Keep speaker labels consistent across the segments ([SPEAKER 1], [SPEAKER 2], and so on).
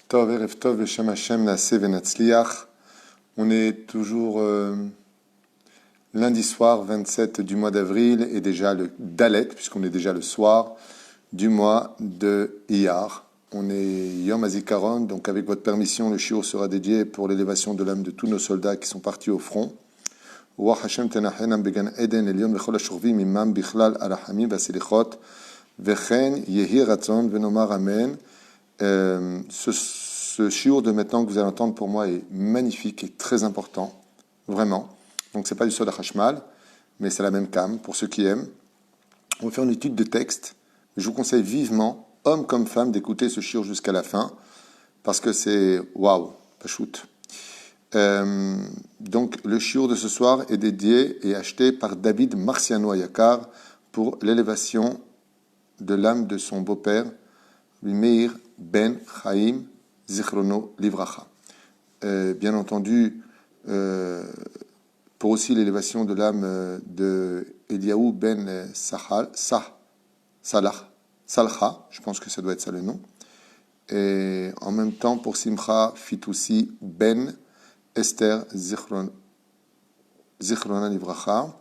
[SPEAKER 1] Tov, Erev Tov, Beshem Hashem, Naaseh Venatzliach. On est toujours lundi soir, 27 du mois d'avril, et déjà le Dalet, puisqu'on est déjà le soir du mois de Iyar. On est Yom HaZikaron, donc avec votre permission, le shiur sera dédié pour l'élévation de l'âme de tous nos soldats qui sont partis au front. Ruach Hashem tenachenam began Eden Elion v'chol hashurvim imam bichlal arachamim v'aselichot v'chen yehi ratzon v'nomar amen. Ce shiur de maintenant que vous allez entendre pour moi est magnifique et très important, vraiment. Donc c'est pas du Sod HaChashmal, mais c'est la même cam pour ceux qui aiment. On va faire une étude de texte. Je vous conseille vivement, homme comme femme, d'écouter ce shiur jusqu'à la fin, parce que c'est waouh, pas shoot. Donc le shiur de ce soir est dédié et acheté par David Marciano Ayakar pour l'élévation de l'âme de son beau-père, Meir Ben Chaim Zichrono Livracha. Bien entendu, pour aussi l'élévation de l'âme de Eliaou Ben Salcha, je pense que ça doit être ça le nom. Et en même temps pour Simcha Fitoussi Ben Esther Zichrona Livracha.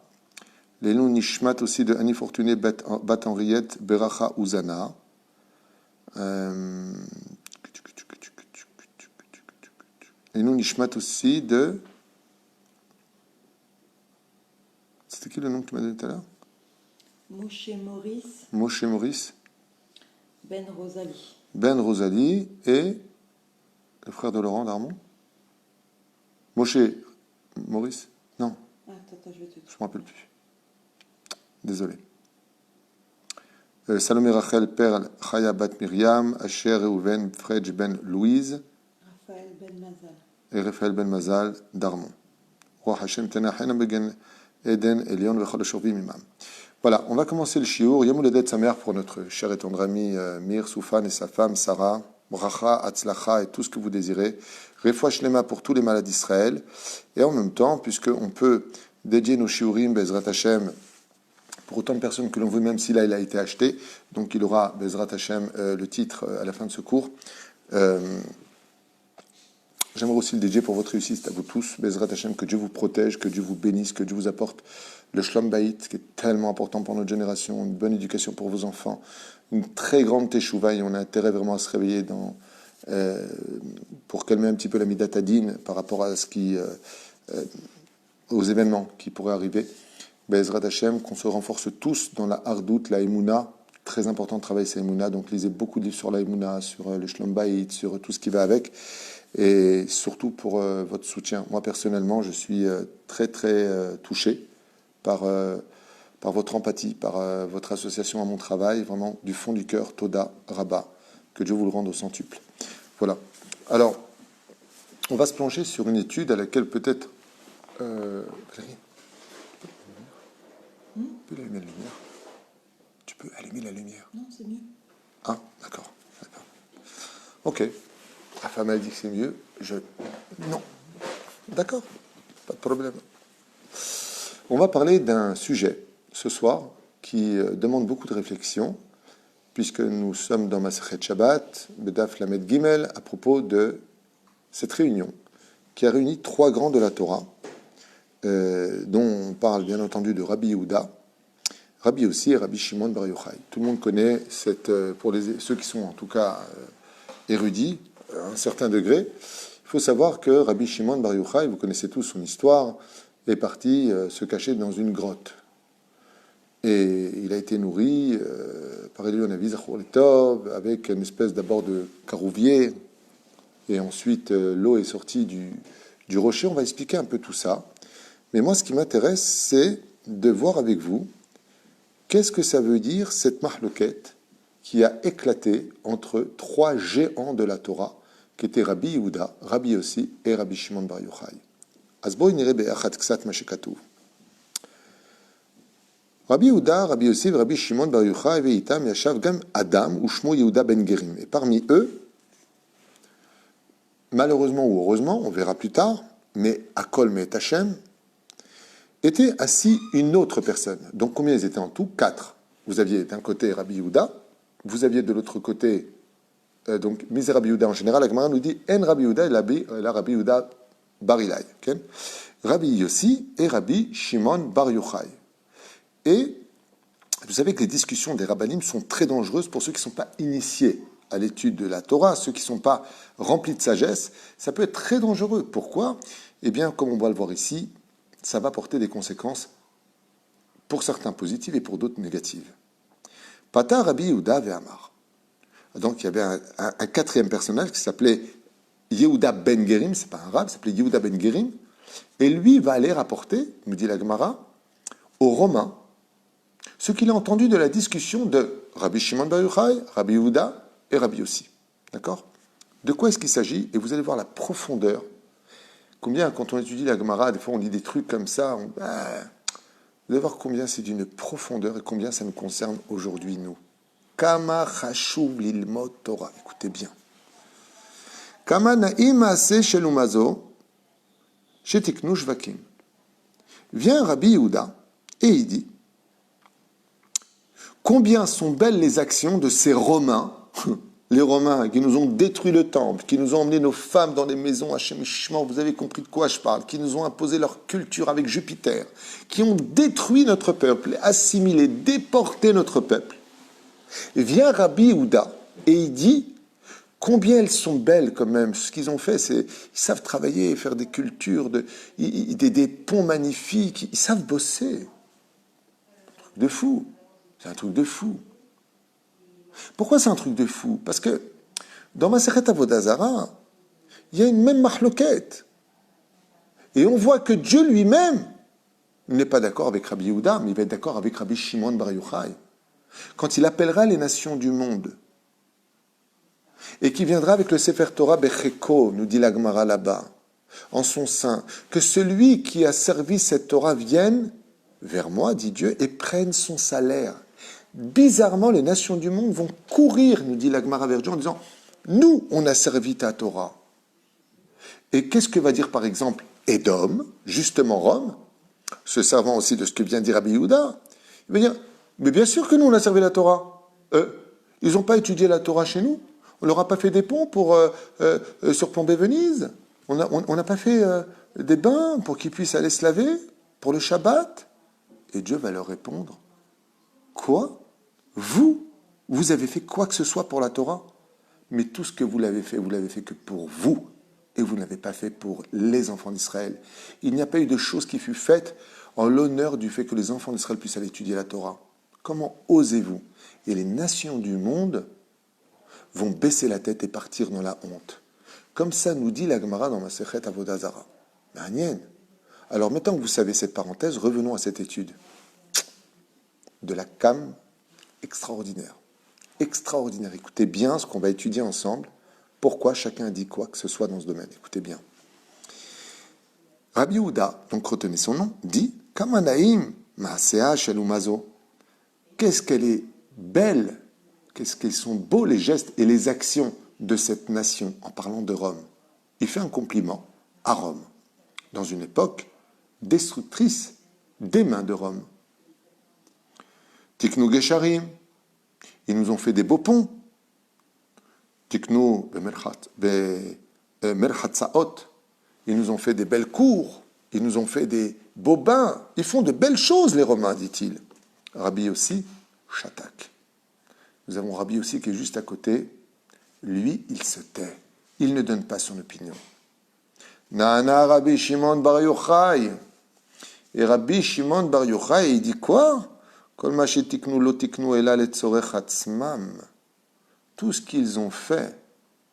[SPEAKER 1] Les noms Nishmat aussi de Annie Fortuné Bat Henriette Beracha Uzana. Et nous Nishmat aussi de... C'était qui le nom que tu m'as donné tout à l'heure?
[SPEAKER 2] Moshe Maurice.
[SPEAKER 1] Moshe Maurice.
[SPEAKER 2] Ben Rosalie.
[SPEAKER 1] Ben Rosalie et le frère de Laurent Darmon. Moshe Maurice? Non.
[SPEAKER 2] Attends, je vais te dire.
[SPEAKER 1] Je ne me rappelle plus. Désolé. Salomé Rachel, Père Chaya Bat Miriam, Asher Reuven, Fredj Ben Louise.
[SPEAKER 2] Raphaël Ben Mazal.
[SPEAKER 1] Et Raphaël Ben Mazal d'Armon. Roi Hashem Tenachenam Begen Eden Elion Vechol Hashurvim Imam. Voilà, on va commencer le shiur. Yom Houledet sa mère pour notre cher et tendre ami Mir Soufan et sa femme Sarah. Bracha, Atzlacha et tout ce que vous désirez. Refoua Shlema pour tous les malades d'Israël. Et en même temps, puisqu'on peut dédier nos shiurim, Bezrat Hashem, pour autant de personnes que l'on veut, même si là il a été acheté. Donc il aura, Bezrat Hashem, le titre à la fin de ce cours. J'aimerais aussi le dédier pour votre réussite à vous tous. Bezrat Hashem, que Dieu vous protège, que Dieu vous bénisse, que Dieu vous apporte le Shlom Bayit, qui est tellement important pour notre génération, une bonne éducation pour vos enfants, une très grande teshuva, et on a intérêt vraiment à se réveiller pour calmer un petit peu la midat hadin par rapport à aux événements qui pourraient arriver. Bezrat Hashem, qu'on se renforce tous dans la hardout, la emuna. Très important de travailler sur la emuna, donc lisez beaucoup de livres sur la emuna, sur le Shlom Bayit, sur tout ce qui va avec. Et surtout pour votre soutien. Moi, personnellement, je suis très, très touché par votre empathie, par votre association à mon travail, vraiment du fond du cœur, Toda, Rabba, que Dieu vous le rende au centuple. Voilà. Alors, on va se plonger sur une étude à laquelle peut-être... Valérie, tu peux allumer la lumière? Tu peux allumer la lumière?
[SPEAKER 2] Non, c'est mieux.
[SPEAKER 1] Ah, d'accord. Ok. La femme a dit que c'est mieux. Non. D'accord. Pas de problème. On va parler d'un sujet ce soir qui demande beaucoup de réflexion, puisque nous sommes dans Masechet Shabbat, Bedaf Lamed Gimel, à propos de cette réunion qui a réuni trois grands de la Torah, dont on parle bien entendu de Rabbi Yehuda, Rabbi aussi et Rabbi Shimon Bar Yochai. Tout le monde connaît pour ceux qui sont en tout cas érudits, à un certain degré. Il faut savoir que Rabbi Shimon Bar Yochai, vous connaissez tous son histoire, est parti se cacher dans une grotte. Et il a été nourri par Elion Avi Zachor Letov, avec une espèce d'abord de carouvier, et ensuite l'eau est sortie du rocher. On va expliquer un peu tout ça. Mais moi, ce qui m'intéresse, c'est de voir avec vous qu'est-ce que ça veut dire, cette mahloket qui a éclaté entre trois géants de la Torah, qui étaient Rabbi Yehuda, Rabbi Yossi et Rabbi Shimon Bar Yochai. Azboy nire be'achat ksat ma shekatuv. Rabbi Yehuda, Rabbi Yossi et Rabbi Shimon Bar Yochai ve'itam yashav gam Adam u'shmo Yehuda ben Gerim. Et parmi eux, malheureusement ou heureusement, on verra plus tard, mais Akol Me'et Hashem, était assis une autre personne. Donc combien ils étaient en tout? 4. Vous aviez d'un côté Rabbi Yehuda, vous aviez de l'autre côté donc, misé Rabbi Yehuda en général, la Gemara nous dit En Rabbi Yehuda et la Rabbi Yehuda Bar Ilai. Okay? Rabbi Yossi et Rabbi Shimon Bar Yochai. Et vous savez que les discussions des rabbanim sont très dangereuses pour ceux qui ne sont pas initiés à l'étude de la Torah, ceux qui ne sont pas remplis de sagesse. Ça peut être très dangereux. Pourquoi? Eh bien, comme on va le voir ici, ça va porter des conséquences pour certains positives et pour d'autres négatives. Pata Rabbi Yehuda ve'amar. Donc, il y avait un quatrième personnage qui s'appelait Yehuda ben Gerim, c'est pas un arabe, il s'appelait Yehuda ben Gerim, et lui va aller rapporter, nous dit la Gemara, aux Romains, ce qu'il a entendu de la discussion de Rabbi Shimon Bar Yochai, Rabbi Yehuda et Rabbi Yossi. D'accord? De quoi est-ce qu'il s'agit? Et vous allez voir la profondeur. Combien, quand on étudie la Gemara, des fois on lit des trucs comme ça, vous allez voir combien c'est d'une profondeur et combien ça nous concerne aujourd'hui, nous. Kama chashuv lilmod Torah. Écoutez bien. Kama na'im aseh shel umazo shetiknu shvakim. Vient Rabbi Yehuda et il dit combien sont belles les actions de ces Romains, les Romains qui nous ont détruit le temple, qui nous ont emmené nos femmes dans les maisons Hachem Ishma, vous avez compris de quoi je parle, qui nous ont imposé leur culture avec Jupiter, qui ont détruit notre peuple, assimilé, déporté notre peuple. Et vient Rabbi Yehuda et il dit combien elles sont belles quand même. Ce qu'ils ont fait, c'est ils savent travailler, faire des cultures, des ponts magnifiques, ils savent bosser. Un truc de fou. C'est un truc de fou. Pourquoi c'est un truc de fou? Parce que dans Masechet Avodah Zarah, il y a une même mahloket. Et on voit que Dieu lui-même n'est pas d'accord avec Rabbi Yehuda, mais il va être d'accord avec Rabbi Shimon Bar Yochai. Quand il appellera les nations du monde, et qui viendra avec le Sefer Torah Becheko, nous dit la Gemara là-bas, en son sein, que celui qui a servi cette Torah vienne vers moi, dit Dieu, et prenne son salaire. Bizarrement, les nations du monde vont courir, nous dit la Gemara vers Dieu, en disant « Nous, on a servi ta Torah ». Et qu'est-ce que va dire par exemple Édom, justement Rome, se servant aussi de ce que vient dire Rabbi Yehuda? Il va dire « Mais bien sûr que nous, on a servi la Torah. Ils n'ont pas étudié la Torah chez nous. On leur a pas fait des ponts pour surplomber Venise. On n'a pas fait des bains pour qu'ils puissent aller se laver pour le Shabbat. » Et Dieu va leur répondre « Quoi? Vous avez fait quoi que ce soit pour la Torah? Mais tout ce que vous l'avez fait que pour vous. Et vous ne l'avez pas fait pour les enfants d'Israël. Il n'y a pas eu de chose qui fut faite en l'honneur du fait que les enfants d'Israël puissent aller étudier la Torah. Comment osez-vous? Et les nations du monde vont baisser la tête et partir dans la honte. Comme ça nous dit la Gemara dans Masechet Avodah Zarah. Manienne. Alors maintenant que vous savez cette parenthèse, revenons à cette étude. De la Kam extraordinaire. Extraordinaire. Écoutez bien ce qu'on va étudier ensemble. Pourquoi chacun dit quoi que ce soit dans ce domaine. Écoutez bien. Rabbi Yehuda, donc retenez son nom, dit Kamanaim Maasea Shel Umazo. Qu'est-ce qu'elle est belle, qu'est-ce qu'ils sont beaux les gestes et les actions de cette nation en parlant de Rome. Il fait un compliment à Rome, dans une époque destructrice des mains de Rome. Tiknu Gesharim, ils nous ont fait des beaux ponts. Tiknu Merchatzaot, ils nous ont fait des belles cours, ils nous ont fait des beaux bains. Ils font de belles choses, les Romains, dit-il. Rabbi aussi, Shatak. Nous avons Rabbi aussi qui est juste à côté. Lui, il se tait. Il ne donne pas son opinion. Nana Rabbi Shimon Bar Yochai. Et Rabbi Shimon Bar Yochai, il dit quoi? Kol ma shetiknu lo tiknu ela letzorech atzmam. Tout ce qu'ils ont fait,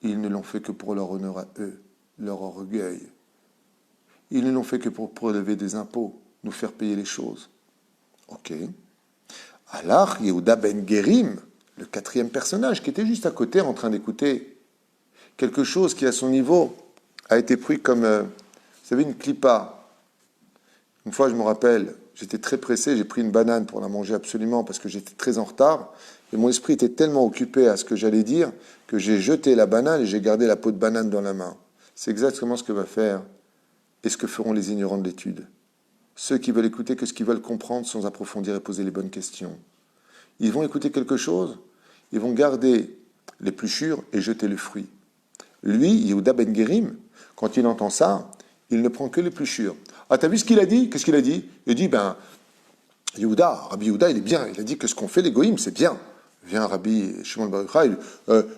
[SPEAKER 1] ils ne l'ont fait que pour leur honneur à eux, leur orgueil. Ils ne l'ont fait que pour prélever des impôts, nous faire payer les choses. Ok. Alors, Yehuda ben Gerim, le quatrième personnage, qui était juste à côté en train d'écouter quelque chose qui, à son niveau, a été pris comme, vous savez, une clipa. Une fois, je me rappelle, j'étais très pressé, j'ai pris une banane pour la manger absolument parce que j'étais très en retard. Et mon esprit était tellement occupé à ce que j'allais dire que j'ai jeté la banane et j'ai gardé la peau de banane dans la main. C'est exactement ce que va faire et ce que feront les ignorants de l'étude. Ceux qui veulent écouter que ce qu'ils veulent comprendre sans approfondir et poser les bonnes questions. Ils vont écouter quelque chose, ils vont garder l'épluchure et jeter le fruit. Lui, Yehuda ben Guérim, quand il entend ça, il ne prend que l'épluchure. Ah, t'as vu ce qu'il a dit? Qu'est-ce qu'il a dit? Il dit, Rabbi Yehuda, il est bien. Il a dit que ce qu'on fait les goïms, c'est bien. Vient Rabbi Shimon bar Yochai,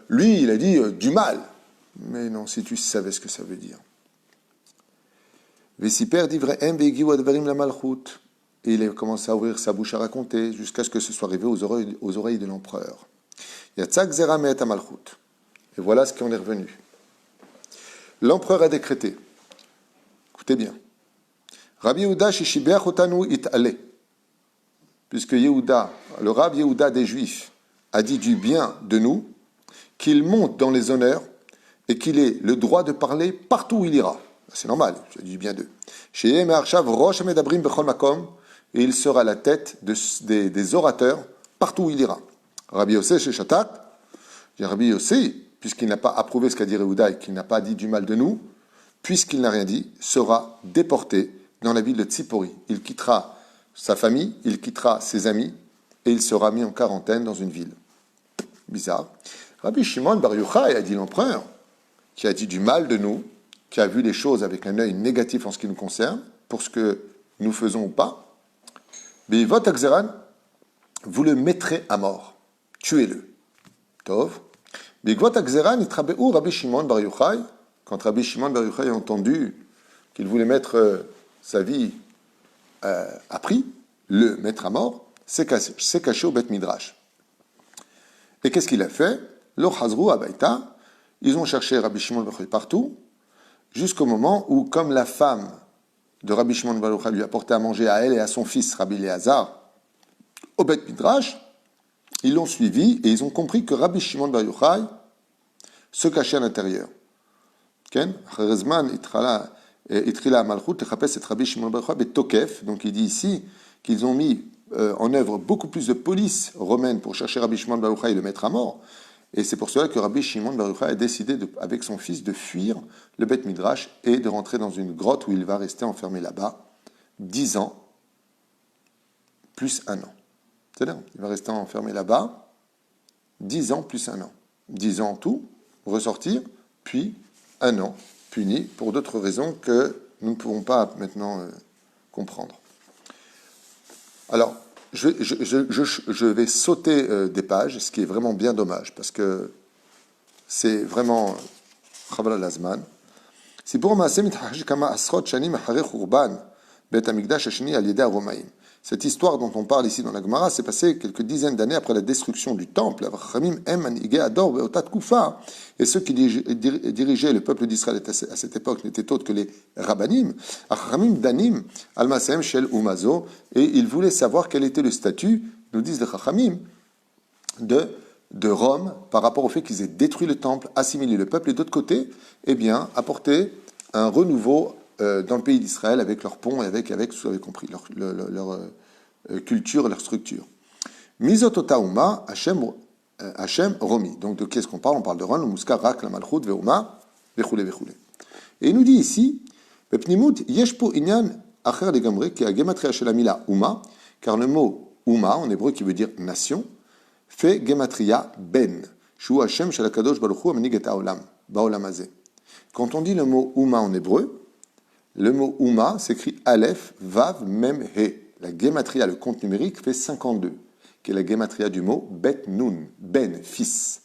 [SPEAKER 1] lui, il a dit du mal. Mais non, si tu savais ce que ça veut dire. Vesiper divrehem vegiu advarim la malchut. Et il a commencé à ouvrir sa bouche à raconter jusqu'à ce que ce soit arrivé aux oreilles de l'empereur. Yatzak zera me'et malchut. Et voilà ce qui en est revenu. L'empereur a décrété. Écoutez bien. Rabbi Yehuda shishibeach otanu it'ale. Puisque Yehuda, le Rav Yehuda des Juifs, a dit du bien de nous, qu'il monte dans les honneurs et qu'il ait le droit de parler partout où il ira. C'est normal, j'ai dit du bien d'eux. Et il sera la tête des orateurs partout où il ira. Rabbi Yossé chez Shatak, Rabbi Yossé, puisqu'il n'a pas approuvé ce qu'a dit Yehuda et qu'il n'a pas dit du mal de nous, puisqu'il n'a rien dit, sera déporté dans la ville de Tzipori. Il quittera sa famille, il quittera ses amis et il sera mis en quarantaine dans une ville. Bizarre. Rabbi Shimon bar Yochai a dit l'empereur, qui a dit du mal de nous, qui a vu les choses avec un œil négatif en ce qui nous concerne, pour ce que nous faisons ou pas. Beivot Akzeran, vous le mettrez à mort. Tuez-le. Tov. Beivot Akzeran, itrabeu Rabbi Shimon bar Yochai, quand Rabbi Shimon bar Yochai a entendu qu'il voulait mettre sa vie à prix, le mettre à mort, c'est caché au Beth Midrash. Et qu'est-ce qu'il a fait? Lo Chazru Abaïta, ils ont cherché Rabbi Shimon bar Yochai partout, jusqu'au moment où, comme la femme de Rabbi Shimon bar Yochai lui a porté à manger à elle et à son fils Rabbi Eliezer au Beth Midrash, ils l'ont suivi et ils ont compris que Rabbi Shimon bar Yochai se cachait à l'intérieur. Donc il dit ici qu'ils ont mis en œuvre beaucoup plus de police romaine pour chercher Rabbi Shimon bar Yochai et le mettre à mort. Et c'est pour cela que Rabbi Shimon bar Yochai a décidé, avec son fils, de fuir le Beth Midrash et de rentrer dans une grotte où il va rester enfermé là-bas 10 ans plus 1 an. C'est-à-dire, il va rester enfermé là-bas 10 ans plus 1 an. 10 ans en tout, ressortir, puis 1 an puni pour d'autres raisons que nous ne pouvons pas maintenant comprendre. Alors, je vais sauter des pages, ce qui est vraiment bien dommage, parce que c'est vraiment Chabal al-Azman. C'est pour Maaseh mitchash kama asrot shanim acharei churban Beit HaMikdash hasheni al yedei haRomaim. Cette histoire dont on parle ici dans la Gemara s'est passée quelques dizaines d'années après la destruction du temple. Et ceux qui dirigeaient le peuple d'Israël à cette époque n'étaient autres que les Rabbanim. Et ils voulaient savoir quel était le statut, nous disent les Chachamim, de Rome par rapport au fait qu'ils aient détruit le temple, assimilé le peuple, et d'autre côté, eh bien, apporté un renouveau dans le pays d'Israël avec leurs ponts et avec vous avez compris, leur culture et leur structure. Misototauma Hashem Romi. Donc de qu'est-ce qu'on parle? On parle de Ron, Muskar, Rak, la Malchut, Veuma, Vechoule, Vechoule. Et il nous dit ici, Pepnimut, Yeshpo Inyan, Acher Legamre, qui a Gematria Shelamila Uma, car le mot Uma, en hébreu qui veut dire nation, fait Gematria Ben, Shu Hashem Shalakadosh Baruchu Ameniget Haolam, Baolam Hazeh. Quand on dit le mot Uma en hébreu, le mot Uma s'écrit Aleph, Vav, Mem, He. La gematria, le compte numérique, fait 52, qui est la gematria du mot Bet Nun, Ben, fils.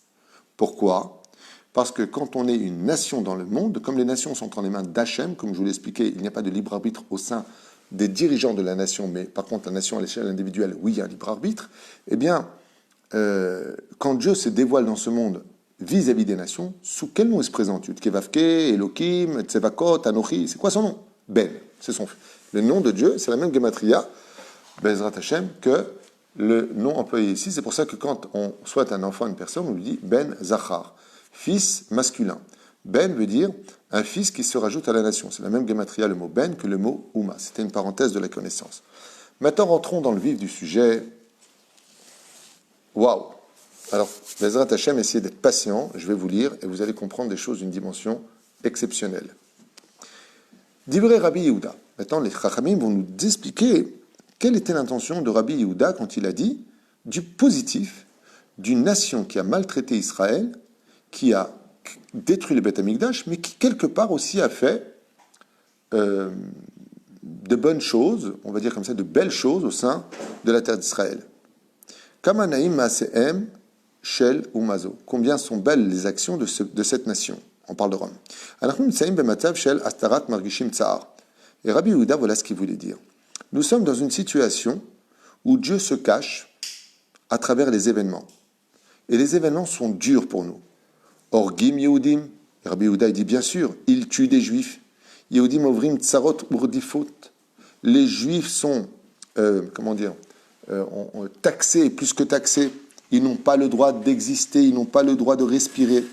[SPEAKER 1] Pourquoi? Parce que quand on est une nation dans le monde, comme les nations sont en les mains d'Hachem, comme je vous l'ai expliqué, il n'y a pas de libre arbitre au sein des dirigeants de la nation, mais par contre la nation à l'échelle individuelle, oui, il y a un libre arbitre. Eh bien, quand Dieu se dévoile dans ce monde vis-à-vis des nations, sous quel nom il se présente? Yud-Kevavke, Elohim, Tsevakot, Anochi, c'est quoi son nom? Ben, c'est son. Le nom de Dieu, c'est la même gematria, Bezrat Hashem, que le nom employé ici. C'est pour ça que quand on souhaite un enfant à une personne, on lui dit Ben Zachar, fils masculin. Ben veut dire un fils qui se rajoute à la nation. C'est la même gematria, le mot Ben, que le mot Uma. C'était une parenthèse de la connaissance. Maintenant, rentrons dans le vif du sujet. Waouh! Alors, Bezrat Hashem, essayez d'être patient, je vais vous lire, et vous allez comprendre des choses d'une dimension exceptionnelle. Divrei Rabbi Yehuda. Maintenant, les Chachamim vont nous expliquer quelle était l'intention de Rabbi Yehuda quand il a dit du positif d'une nation qui a maltraité Israël, qui a détruit le Beth Amikdash, mais qui quelque part aussi a fait de bonnes choses, on va dire comme ça, de belles choses au sein de la terre d'Israël. Kamanaim Maasehem Shel Umazo. Combien sont belles les actions de cette nation. On parle de Rome. Anachnu nitzaim b'matzav shel astarat margishim tsar. Et Rabbi Yehuda, voilà ce qu'il voulait dire. Nous sommes dans une situation où Dieu se cache à travers les événements. Et les événements sont durs pour nous. Orgim Yehudim. Rabbi Yehuda, il dit bien sûr, il tue des Juifs. Yehudim ovrim tsarot urdifot. Les Juifs sont, taxés, plus que taxés. Ils n'ont pas le droit d'exister, ils n'ont pas le droit de respirer.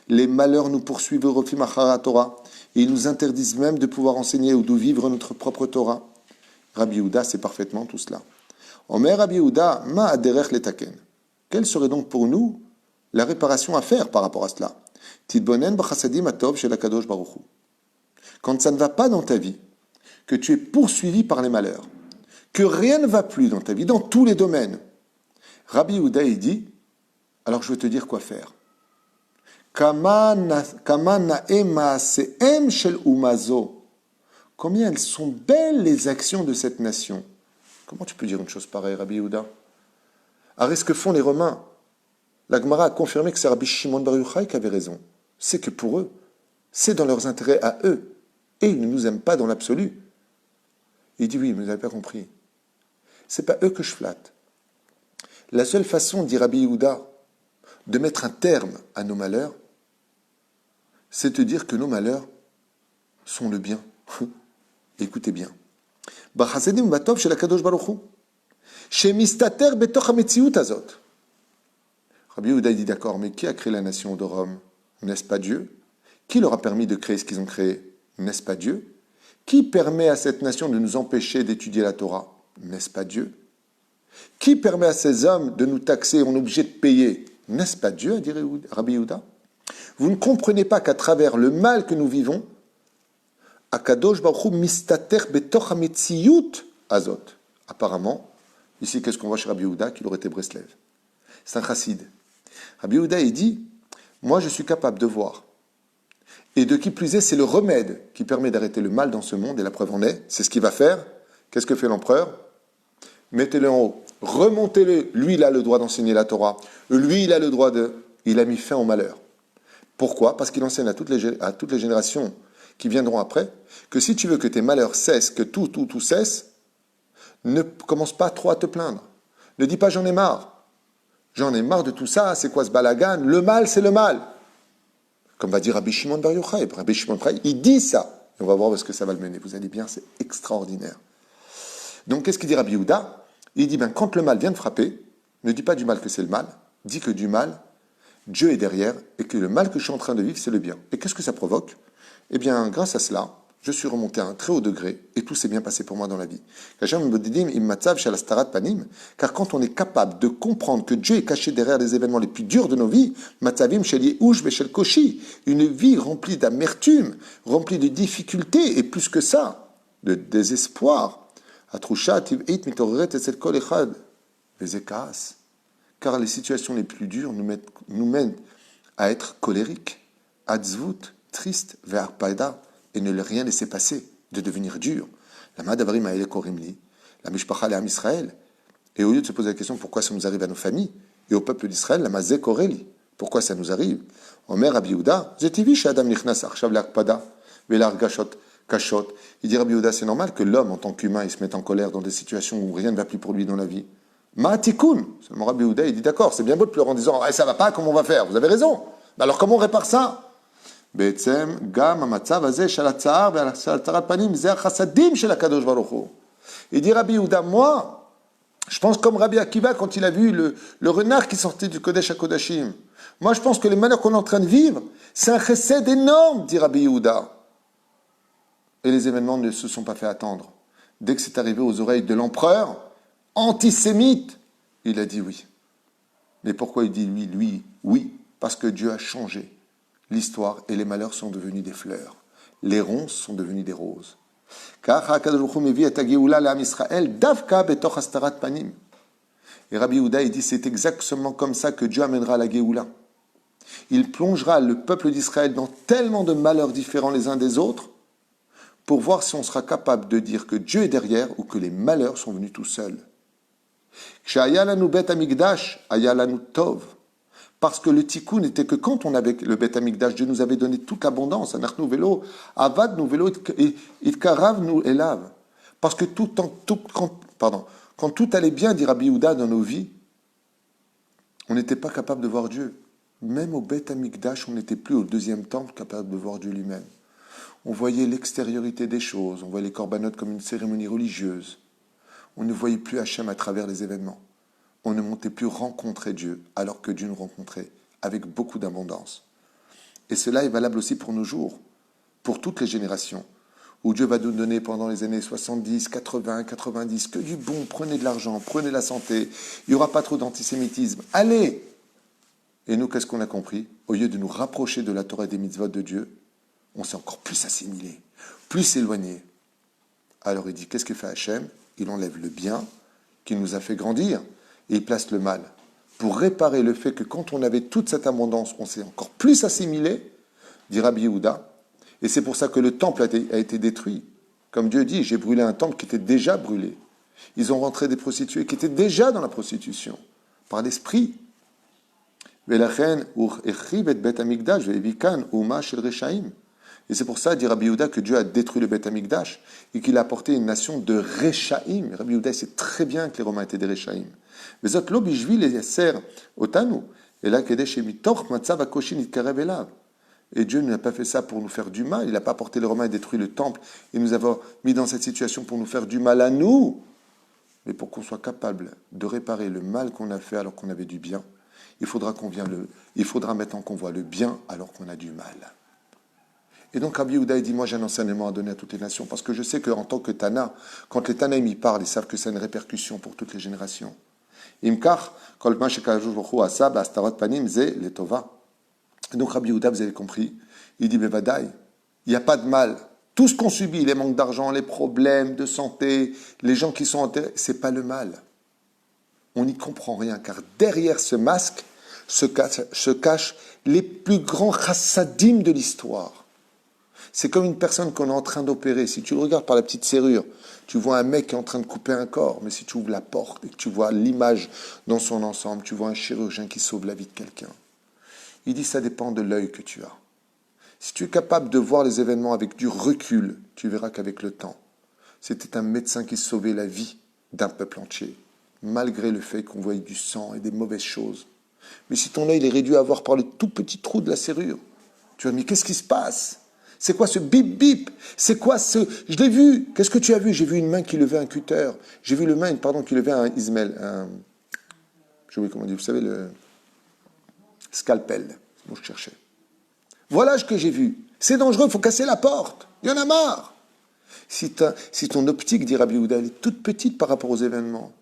[SPEAKER 1] Les malheurs nous poursuivent au Rofim Achara Torah. Et ils nous interdisent même de pouvoir enseigner ou de vivre notre propre Torah. Rabbi Yehuda sait parfaitement tout cela. Omer Rabbi Yehuda, ma aderech letaken. Quelle serait donc pour nous la réparation à faire par rapport à cela? Tidbonen b'chasadim atov shel HaKadosh Baruch Hu. Quand ça ne va pas dans ta vie, que tu es poursuivi par les malheurs, que rien ne va plus dans ta vie, dans tous les domaines, Rabbi Yehuda, il dit, alors je vais te dire quoi faire. Combien elles sont belles les actions de cette nation. Comment tu peux dire une chose pareille, Rabbi Yehuda? Alors, ce que font les Romains? La Gemara a confirmé que c'est Rabbi Shimon Bar Yochai qui avait raison. C'est que pour eux, c'est dans leurs intérêts à eux. Et ils ne nous aiment pas dans l'absolu. Il dit oui, mais vous n'avez pas compris. C'est pas eux que je flatte. La seule façon, dit Rabbi Yehuda, de mettre un terme à nos malheurs, c'est de dire que nos malheurs sont le bien. Écoutez bien. Rabbi Yehuda dit d'accord, mais qui a créé la nation de Rome? N'est-ce pas Dieu? Qui leur a permis de créer ce qu'ils ont créé? N'est-ce pas Dieu? Qui permet à cette nation de nous empêcher d'étudier la Torah? N'est-ce pas Dieu? Qui permet à ces hommes de nous taxer? On est obligé de payer. N'est-ce pas Dieu, a dit Rabbi Yehuda? Vous ne comprenez pas qu'à travers le mal que nous vivons, Akadosh Baruch Hu mistater betoch hametziyut azot. Apparemment, ici, qu'est-ce qu'on voit chez Rabbi Yehuda? Qu'il aurait été Breslev. C'est un chassid. Rabbi Yehuda, il dit, moi je suis capable de voir. Et de qui plus est, c'est le remède qui permet d'arrêter le mal dans ce monde, et la preuve en est, c'est ce qu'il va faire. Qu'est-ce que fait l'empereur? Mettez-le en haut, remontez-le. Lui, il a le droit d'enseigner la Torah. Lui, il a le droit de... Il a mis fin au malheur. Pourquoi? Parce qu'il enseigne à toutes les générations qui viendront après, que si tu veux que tes malheurs cessent, que tout cesse, ne commence pas trop à te plaindre. Ne dis pas j'en ai marre. J'en ai marre de tout ça, c'est quoi ce balagan? Le mal, c'est le mal. Comme va dire Rabbi Shimon Bar Yochai. Rabbi Shimon Bar Yochai, il dit ça. Et on va voir où est-ce que ça va le mener. Vous allez bien, c'est extraordinaire. Donc, qu'est-ce qu'il dit Rabbi Yehuda? Il dit, quand le mal vient de frapper, ne dis pas du mal que c'est le mal, dis que du mal, Dieu est derrière, et que le mal que je suis en train de vivre, c'est le bien. Et qu'est-ce que ça provoque? Eh bien, grâce à cela, je suis remonté à un très haut degré, et tout s'est bien passé pour moi dans la vie. Car quand on est capable de comprendre que Dieu est caché derrière les événements les plus durs de nos vies, une vie remplie d'amertume, remplie de difficultés, et plus que ça, de désespoir, car les situations les plus dures nous mènent à être colériques, atzvut, tristes, ve'arpaida, et ne rien laisser passer, de devenir dur. La madavrim ha'ele korimli, la mishpacha le'am Israël. Et au lieu de se poser la question pourquoi ça nous arrive à nos familles et au peuple d'Israël, la mazé koreli, pourquoi ça nous arrive? Omer Rabbi Yehuda, zetivi she'adam nichnas achshav le'akpada ve'lar kashot. Il dit Rabbi Yehuda, c'est normal que l'homme en tant qu'humain il se mette en colère dans des situations où rien ne va plus pour lui dans la vie. Ma'atikun. Seulement Rabbi Yehuda, il dit d'accord, c'est bien beau de pleurer en disant ça va pas, comment on va faire? Vous avez raison. Alors comment on répare ça? Il dit Rabbi Yehuda, moi, je pense comme Rabbi Akiva quand il a vu le renard qui sortait du Kodesh HaKodashim. Moi, je pense que les malheurs qu'on est en train de vivre, c'est un chesed énorme, dit Rabbi Yehuda. Et les événements ne se sont pas fait attendre. Dès que c'est arrivé aux oreilles de l'empereur, antisémite, il a dit oui. Mais pourquoi il dit lui? Oui, parce que Dieu a changé l'histoire et les malheurs sont devenus des fleurs. Les ronces sont devenues des roses. Car HaKadosh Baruch Hu mevi et hageoula le'am Israël davka betoch hastarat panim. Et Rabbi Yehuda, il dit, c'est exactement comme ça que Dieu amènera la Géoula. Il plongera le peuple d'Israël dans tellement de malheurs différents les uns des autres pour voir si on sera capable de dire que Dieu est derrière ou que les malheurs sont venus tout seuls. Parce que le tikkun n'était que quand on avait le Bet Amikdash, Dieu nous avait donné toute l'abondance. Parce que quand tout allait bien, dit Rabbi Yehuda, dans nos vies, on n'était pas capable de voir Dieu. Même au Bet Amikdash, on n'était plus au deuxième temple capable de voir Dieu lui-même. On voyait l'extériorité des choses, on voyait les corbanotes comme une cérémonie religieuse. On ne voyait plus Hachem à travers les événements. On ne montait plus rencontrer Dieu, alors que Dieu nous rencontrait avec beaucoup d'abondance. Et cela est valable aussi pour nos jours, pour toutes les générations, où Dieu va nous donner pendant les années 70, 80, 90, que du bon, prenez de l'argent, prenez la santé, il n'y aura pas trop d'antisémitisme, allez! Et nous, qu'est-ce qu'on a compris? Au lieu de nous rapprocher de la Torah et des mitzvot de Dieu, on s'est encore plus assimilé, plus éloigné. Alors il dit, qu'est-ce que fait Hachem? Il enlève le bien qui nous a fait grandir et il place le mal pour réparer le fait que quand on avait toute cette abondance, on s'est encore plus assimilé, dit Rabbi Yehuda. Et c'est pour ça que le temple a été détruit. Comme Dieu dit, j'ai brûlé un temple qui était déjà brûlé. Ils ont rentré des prostituées qui étaient déjà dans la prostitution, par l'esprit. Et c'est pour ça, dit Rabbi Yehuda, que Dieu a détruit le Bet Amikdash et qu'il a apporté une nation de Rechaïm. Rabbi Yehuda sait très bien que les Romains étaient des Rechaïm. Mais zot lo bishvil yeser otanu, ela kedesh mitoch matzav hakoshin yitkarev elav. Et Dieu n'a pas fait ça pour nous faire du mal. Il n'a pas apporté les Romains et détruit le temple et nous avoir mis dans cette situation pour nous faire du mal à nous, mais pour qu'on soit capable de réparer le mal qu'on a fait alors qu'on avait du bien. Il faudra mettre en convoi le bien alors qu'on a du mal. Et donc Rabbi Yehuda dit, moi j'ai un enseignement à donner à toutes les nations, parce que je sais qu'en tant que Tana, quand les Tanaïm y parlent, ils savent que ça a une répercussion pour toutes les générations. Imkar, kol ma shekadosh baruch hu asa ba'astarot panim ze letova. Et donc Rabbi Yehuda, vous avez compris, il dit, bevadaï, il n'y a pas de mal. Tout ce qu'on subit, les manques d'argent, les problèmes de santé, les gens qui sont enterrés, c'est pas le mal. On n'y comprend rien, car derrière ce masque se cachent les plus grands chassadim de l'histoire. C'est comme une personne qu'on est en train d'opérer. Si tu le regardes par la petite serrure, tu vois un mec qui est en train de couper un corps, mais si tu ouvres la porte et que tu vois l'image dans son ensemble, tu vois un chirurgien qui sauve la vie de quelqu'un. Il dit, ça dépend de l'œil que tu as. Si tu es capable de voir les événements avec du recul, tu verras qu'avec le temps, c'était un médecin qui sauvait la vie d'un peuple entier, malgré le fait qu'on voyait du sang et des mauvaises choses. Mais si ton œil est réduit à voir par le tout petit trou de la serrure, tu vas dire, mais qu'est-ce qui se passe? C'est quoi ce bip bip? C'est quoi ce... Je l'ai vu. Qu'est-ce que tu as vu? J'ai vu une main qui levait un cutter. J'ai vu une main qui levait un Ismaël. Je sais comment on dit. Vous savez, le scalpel. C'est ce que je cherchais. Voilà ce que j'ai vu. C'est dangereux, il faut casser la porte. Il y en a marre. Si ton optique, dit Rabbi Yehuda, elle est toute petite par rapport aux événements,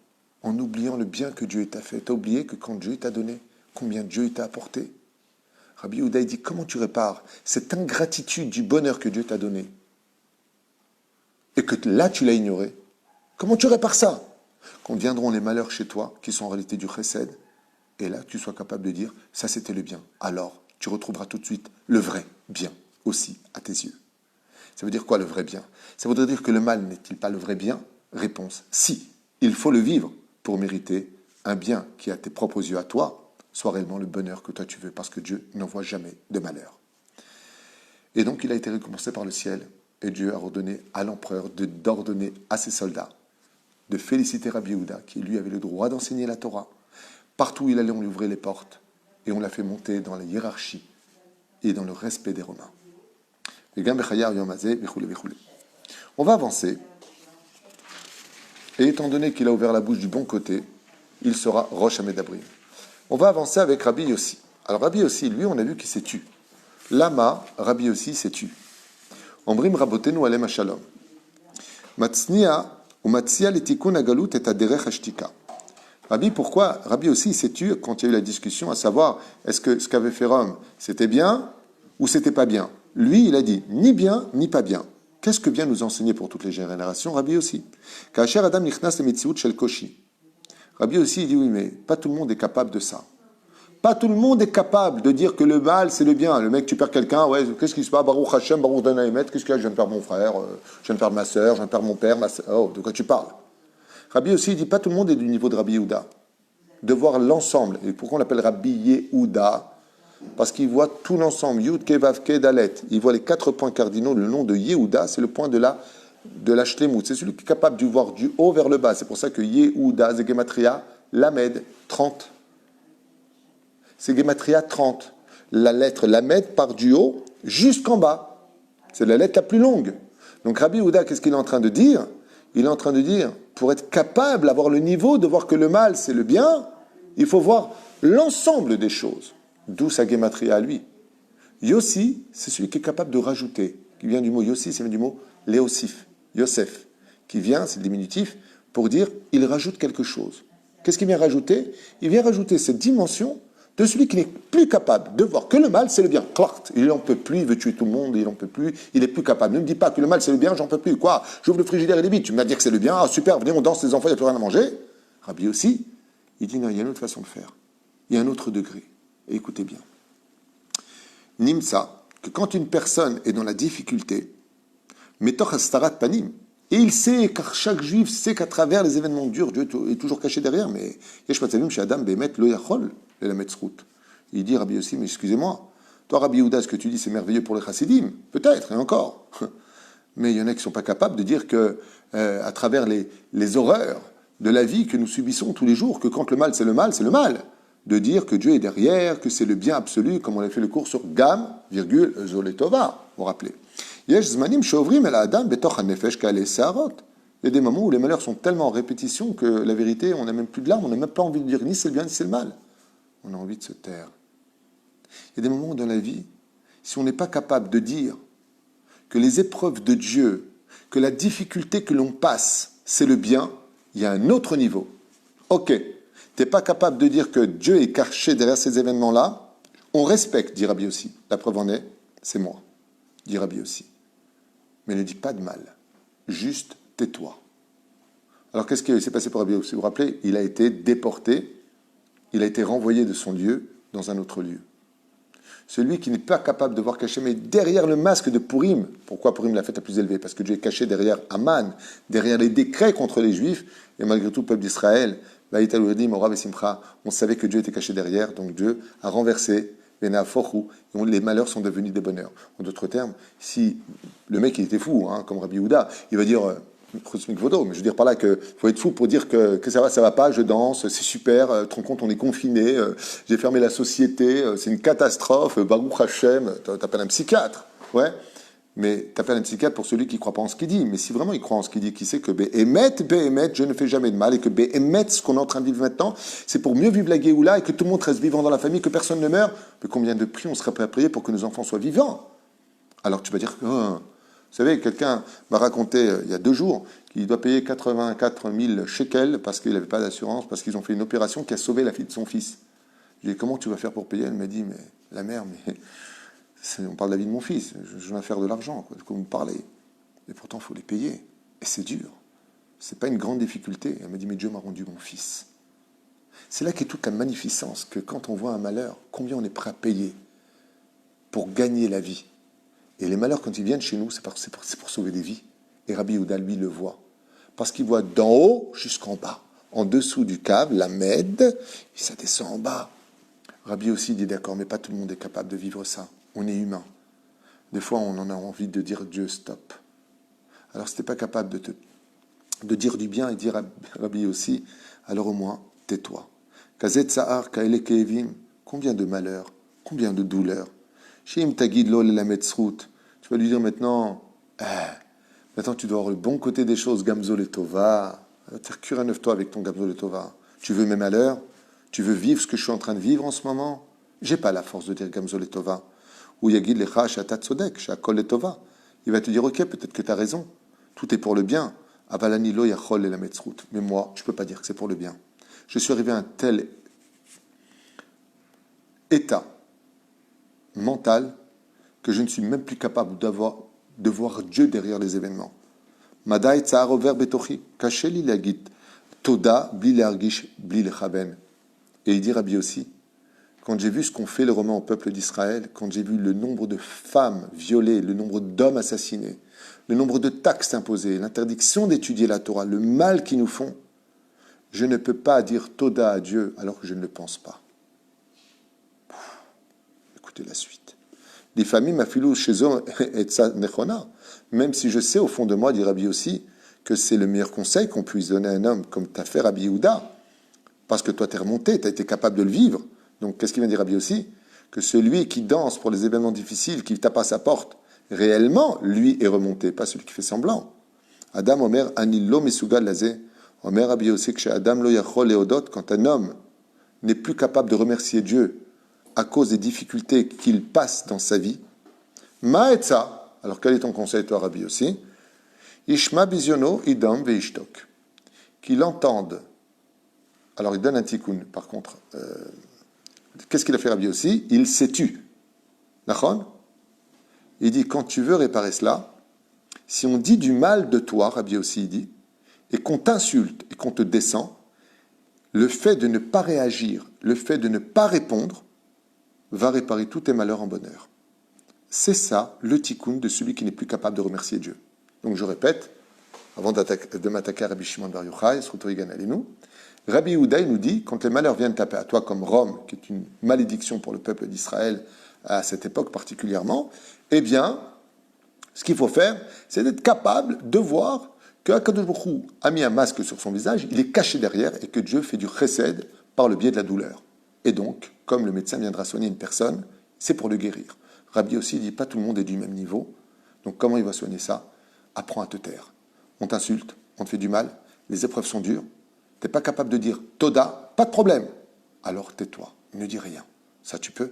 [SPEAKER 1] en oubliant le bien que Dieu t'a fait, tu as oublié que quand Dieu t'a donné, combien Dieu t'a apporté. Rabbi Yehuda dit, comment tu répares cette ingratitude du bonheur que Dieu t'a donné et que là tu l'as ignoré? Comment tu répares ça? Quand viendront les malheurs chez toi, qui sont en réalité du chesed, et là tu sois capable de dire, ça c'était le bien. Alors tu retrouveras tout de suite le vrai bien aussi à tes yeux. Ça veut dire quoi le vrai bien? Ça voudrait dire que le mal n'est-il pas le vrai bien? Réponse, si. Il faut le vivre pour mériter un bien qui à tes propres yeux à toi soit réellement le bonheur que toi tu veux, parce que Dieu n'envoie jamais de malheur. Et donc il a été récompensé par le ciel, et Dieu a ordonné à l'empereur d'ordonner à ses soldats de féliciter Rabbi Yehuda, qui lui avait le droit d'enseigner la Torah. Partout où il allait, on lui ouvrait les portes, et on l'a fait monter dans la hiérarchie et dans le respect des Romains. On va avancer, et étant donné qu'il a ouvert la bouche du bon côté, il sera Rosh Hamedabrim. On va avancer avec Rabbi Yossi. Alors Rabbi Yossi, lui, on a vu qu'il s'est tu. Lama, Rabbi Yossi s'est tu. Ombrim rabotenu alem shalom. Matznia ou matzia letikun agalut et aderech ashtika. Rabbi, pourquoi Rabbi Yossi s'est tu quand il y a eu la discussion, à savoir, est-ce que ce qu'avait fait Rome, c'était bien ou c'était pas bien? Lui, il a dit, ni bien, ni pas bien. Qu'est-ce que vient nous enseigner pour toutes les générations, Rabbi Yossi? Kacher adam nichnas lemetziut shel koshi. Rabbi aussi, il dit oui, mais pas tout le monde est capable de ça. Pas tout le monde est capable de dire que le mal, c'est le bien. Le mec, tu perds quelqu'un, ouais, qu'est-ce qui se passe? Baruch Hashem, Baruch Danaïmet, qu'est-ce qu'il y a? Je viens de perdre mon frère, je viens de perdre ma soeur, je viens de perdre mon père, ma soeur. Oh, de quoi tu parles? Rabbi aussi, il dit pas tout le monde est du niveau de Rabbi Yehuda. De voir l'ensemble. Et pourquoi on l'appelle Rabbi Yehuda? Parce qu'il voit tout l'ensemble. Yud, Ke, Vav, Ke, Dalet. Il voit les 4 points cardinaux. Le nom de Yehuda, c'est le point de la Shlemut. C'est celui qui est capable de voir du haut vers le bas. C'est pour ça que Yehuda, c'est Gematria, Lamed, 30. C'est Gematria 30. La lettre Lamed part du haut jusqu'en bas. C'est la lettre la plus longue. Donc Rabbi Yehuda, qu'est-ce qu'il est en train de dire? Il est en train de dire, pour être capable d'avoir le niveau, de voir que le mal, c'est le bien, il faut voir l'ensemble des choses. D'où sa Gematria à lui. Yossi, c'est celui qui est capable de rajouter, qui vient du mot Yossi, c'est du mot Léosif, Yosef, qui vient, c'est le diminutif, pour dire, il rajoute quelque chose. Qu'est-ce qu'il vient rajouter? Il vient rajouter cette dimension de celui qui n'est plus capable de voir que le mal, c'est le bien. Clart, il n'en peut plus, il veut tuer tout le monde, il n'en peut plus, il n'est plus capable. Ne me dis pas que le mal, c'est le bien, j'en peux plus. Quoi? J'ouvre le frigidaire et les bites, tu m'as dit que c'est le bien, ah super, venez, on danse, les enfants, il n'y a plus rien à manger. Rabbi aussi, il dit non, il y a une autre façon de faire. Il y a un autre degré. Et écoutez bien. Nimsa, que quand une personne est dans la difficulté, metoch hastarat panim, et il sait, car chaque juif sait qu'à travers les événements durs, Dieu est toujours caché derrière, mais yesh matzavim chez Adam behemet lo yachol le lamet zchut. Il dit Rabbi aussi, mais excusez-moi, toi Rabbi Yehuda, ce que tu dis c'est merveilleux pour les chassidim, peut-être, et encore. Mais il y en a qui ne sont pas capables de dire que, à travers les horreurs de la vie que nous subissons tous les jours, que quand le mal, c'est le mal, c'est le mal. De dire que Dieu est derrière, que c'est le bien absolu, comme on a fait le cours sur Gam, Zoletova, vous vous rappelez. Il y a des moments où les malheurs sont tellement en répétition que la vérité, on n'a même plus de larmes, on n'a même pas envie de dire ni c'est le bien ni c'est le mal. On a envie de se taire. Il y a des moments dans la vie, si on n'est pas capable de dire que les épreuves de Dieu, que la difficulté que l'on passe, c'est le bien, il y a un autre niveau. Ok. Tu n'es pas capable de dire que Dieu est caché derrière ces événements-là, on respecte, dit Rabbi aussi. La preuve en est, c'est moi, dit Rabbi aussi. Mais ne dis pas de mal, juste tais-toi. Alors qu'est-ce qui s'est passé pour Rabbi aussi? Vous vous rappelez, il a été déporté, il a été renvoyé de son lieu dans un autre lieu. Celui qui n'est pas capable de voir caché, mais derrière le masque de Purim, pourquoi Purim la fête la plus élevée? Parce que Dieu est caché derrière Aman, derrière les décrets contre les Juifs, et malgré tout, le peuple d'Israël, on savait que Dieu était caché derrière, donc Dieu a renversé les malheurs sont devenus des bonheurs. En d'autres termes, si le mec il était fou, hein, comme Rabbi Yehuda, il va dire mais je veux dire par là qu'il faut être fou pour dire que ça va pas, je danse, c'est super, tu te rends compte, on est confiné, j'ai fermé la société, c'est une catastrophe, Baruch Hashem, t'appelles un psychiatre, ouais. Mais t'appelles un psychiatre pour celui qui ne croit pas en ce qu'il dit. Mais si vraiment il croit en ce qu'il dit, qui sait que Béhémet, je ne fais jamais de mal, et que Béhémet, ce qu'on est en train de vivre maintenant, c'est pour mieux vivre la Géoula et que tout le monde reste vivant dans la famille, que personne ne meurt. Mais combien de prix on serait prêt à payer pour que nos enfants soient vivants? Alors tu vas dire, vous savez, quelqu'un m'a raconté il y a 2 jours qu'il doit payer 84 000 shekels parce qu'il n'avait pas d'assurance, parce qu'ils ont fait une opération qui a sauvé la fille de son fils. Je lui ai dit, comment tu vas faire pour payer? Elle m'a dit, mais la mère, mais... On parle de la vie de mon fils, je viens faire de l'argent, de quoi vous me parlez. Et pourtant, il faut les payer. Et c'est dur. Ce n'est pas une grande difficulté. Elle m'a dit, mais Dieu m'a rendu mon fils. C'est là qu'est toute la magnificence, que quand on voit un malheur, combien on est prêt à payer pour gagner la vie. Et les malheurs, quand ils viennent chez nous, c'est pour sauver des vies. Et Rabbi Yehuda, lui, le voit. Parce qu'il voit d'en haut jusqu'en bas. En dessous du câble, la Med, et ça descend en bas. Rabbi aussi dit, d'accord, mais pas tout le monde est capable de vivre ça. On est humain. Des fois, on en a envie de dire Dieu, stop. Alors, si tu n'es pas capable de dire du bien et dire à Rabbi aussi, alors au moins, tais-toi. Kazet Sahar, Kaele Kevim, combien de malheurs, combien de douleurs. Shim Tagid Lol la Metzrout. Tu vas lui dire maintenant, maintenant tu dois avoir le bon côté des choses, Gamzol et Tova. Cure-neuf-toi avec ton Gamzol et Tova. Tu veux mes malheurs? Tu veux vivre ce que je suis en train de vivre en ce moment? J'ai pas la force de dire Gamzol et Tova. Ou Yagid Lecha Shatat Sodek, Shakol et Tova. Il va te dire, ok, peut-être que tu as raison. Tout est pour le bien. Avalani lo yachol et la metzrout. Mais moi, je ne peux pas dire que c'est pour le bien. Je suis arrivé à un tel état mental que je ne suis même plus capable de voir Dieu derrière les événements. Madai tsar over betochi. Kasheli lagit. Toda, bli l'argish, bli lechaben. Et il dit Rabbi aussi, quand j'ai vu ce qu'ont fait les Romains au peuple d'Israël, quand j'ai vu le nombre de femmes violées, le nombre d'hommes assassinés, le nombre de taxes imposées, l'interdiction d'étudier la Torah, le mal qu'ils nous font, je ne peux pas dire Toda à Dieu alors que je ne le pense pas. Écoutez la suite. Les familles m'affilou chez eux et ça nechona. Même si je sais au fond de moi, dit Rabbi aussi, que c'est le meilleur conseil qu'on puisse donner à un homme comme t'as fait Rabbi Yehuda, parce que toi t'es remonté, t'as été capable de le vivre. Donc qu'est-ce qu'il vient dire Rabbi aussi? Que celui qui danse pour les événements difficiles, qui tape à sa porte, réellement, lui est remonté, pas celui qui fait semblant. Adam Omer Anilo Mesugal Lazé. Omer Rabbi aussi que chez Adam Lo Yachol Leodot, quand un homme n'est plus capable de remercier Dieu à cause des difficultés qu'il passe dans sa vie, Ma'etza, alors quel est ton conseil toi Rabbi aussi? Ishma Biziono Idam Veishtok. Qu'il entende. Alors il donne un tikkun, par contre. Qu'est-ce qu'il a fait Rabbi aussi? Il s'est tu. Nachon? Il dit, quand tu veux réparer cela, si on dit du mal de toi, Rabbi aussi il dit, et qu'on t'insulte et qu'on te descend, le fait de ne pas réagir, le fait de ne pas répondre, va réparer tous tes malheurs en bonheur. C'est ça, le tikkun de celui qui n'est plus capable de remercier Dieu. Donc je répète, avant de m'attaquer à Rabbi Shimon Bar Yochai, Rabbi Yehuda nous dit, quand les malheurs viennent taper à toi comme Rome, qui est une malédiction pour le peuple d'Israël à cette époque particulièrement, eh bien, ce qu'il faut faire, c'est d'être capable de voir que Akadosh Baruch Hu a mis un masque sur son visage, il est caché derrière et que Dieu fait du chesed par le biais de la douleur. Et donc, comme le médecin viendra soigner une personne, c'est pour le guérir. Rabbi aussi dit, pas tout le monde est du même niveau. Donc comment il va soigner ça? Apprends à te taire. On t'insulte, on te fait du mal, les épreuves sont dures, tu n'es pas capable de dire Toda, pas de problème. Alors tais-toi, ne dis rien. Ça tu peux.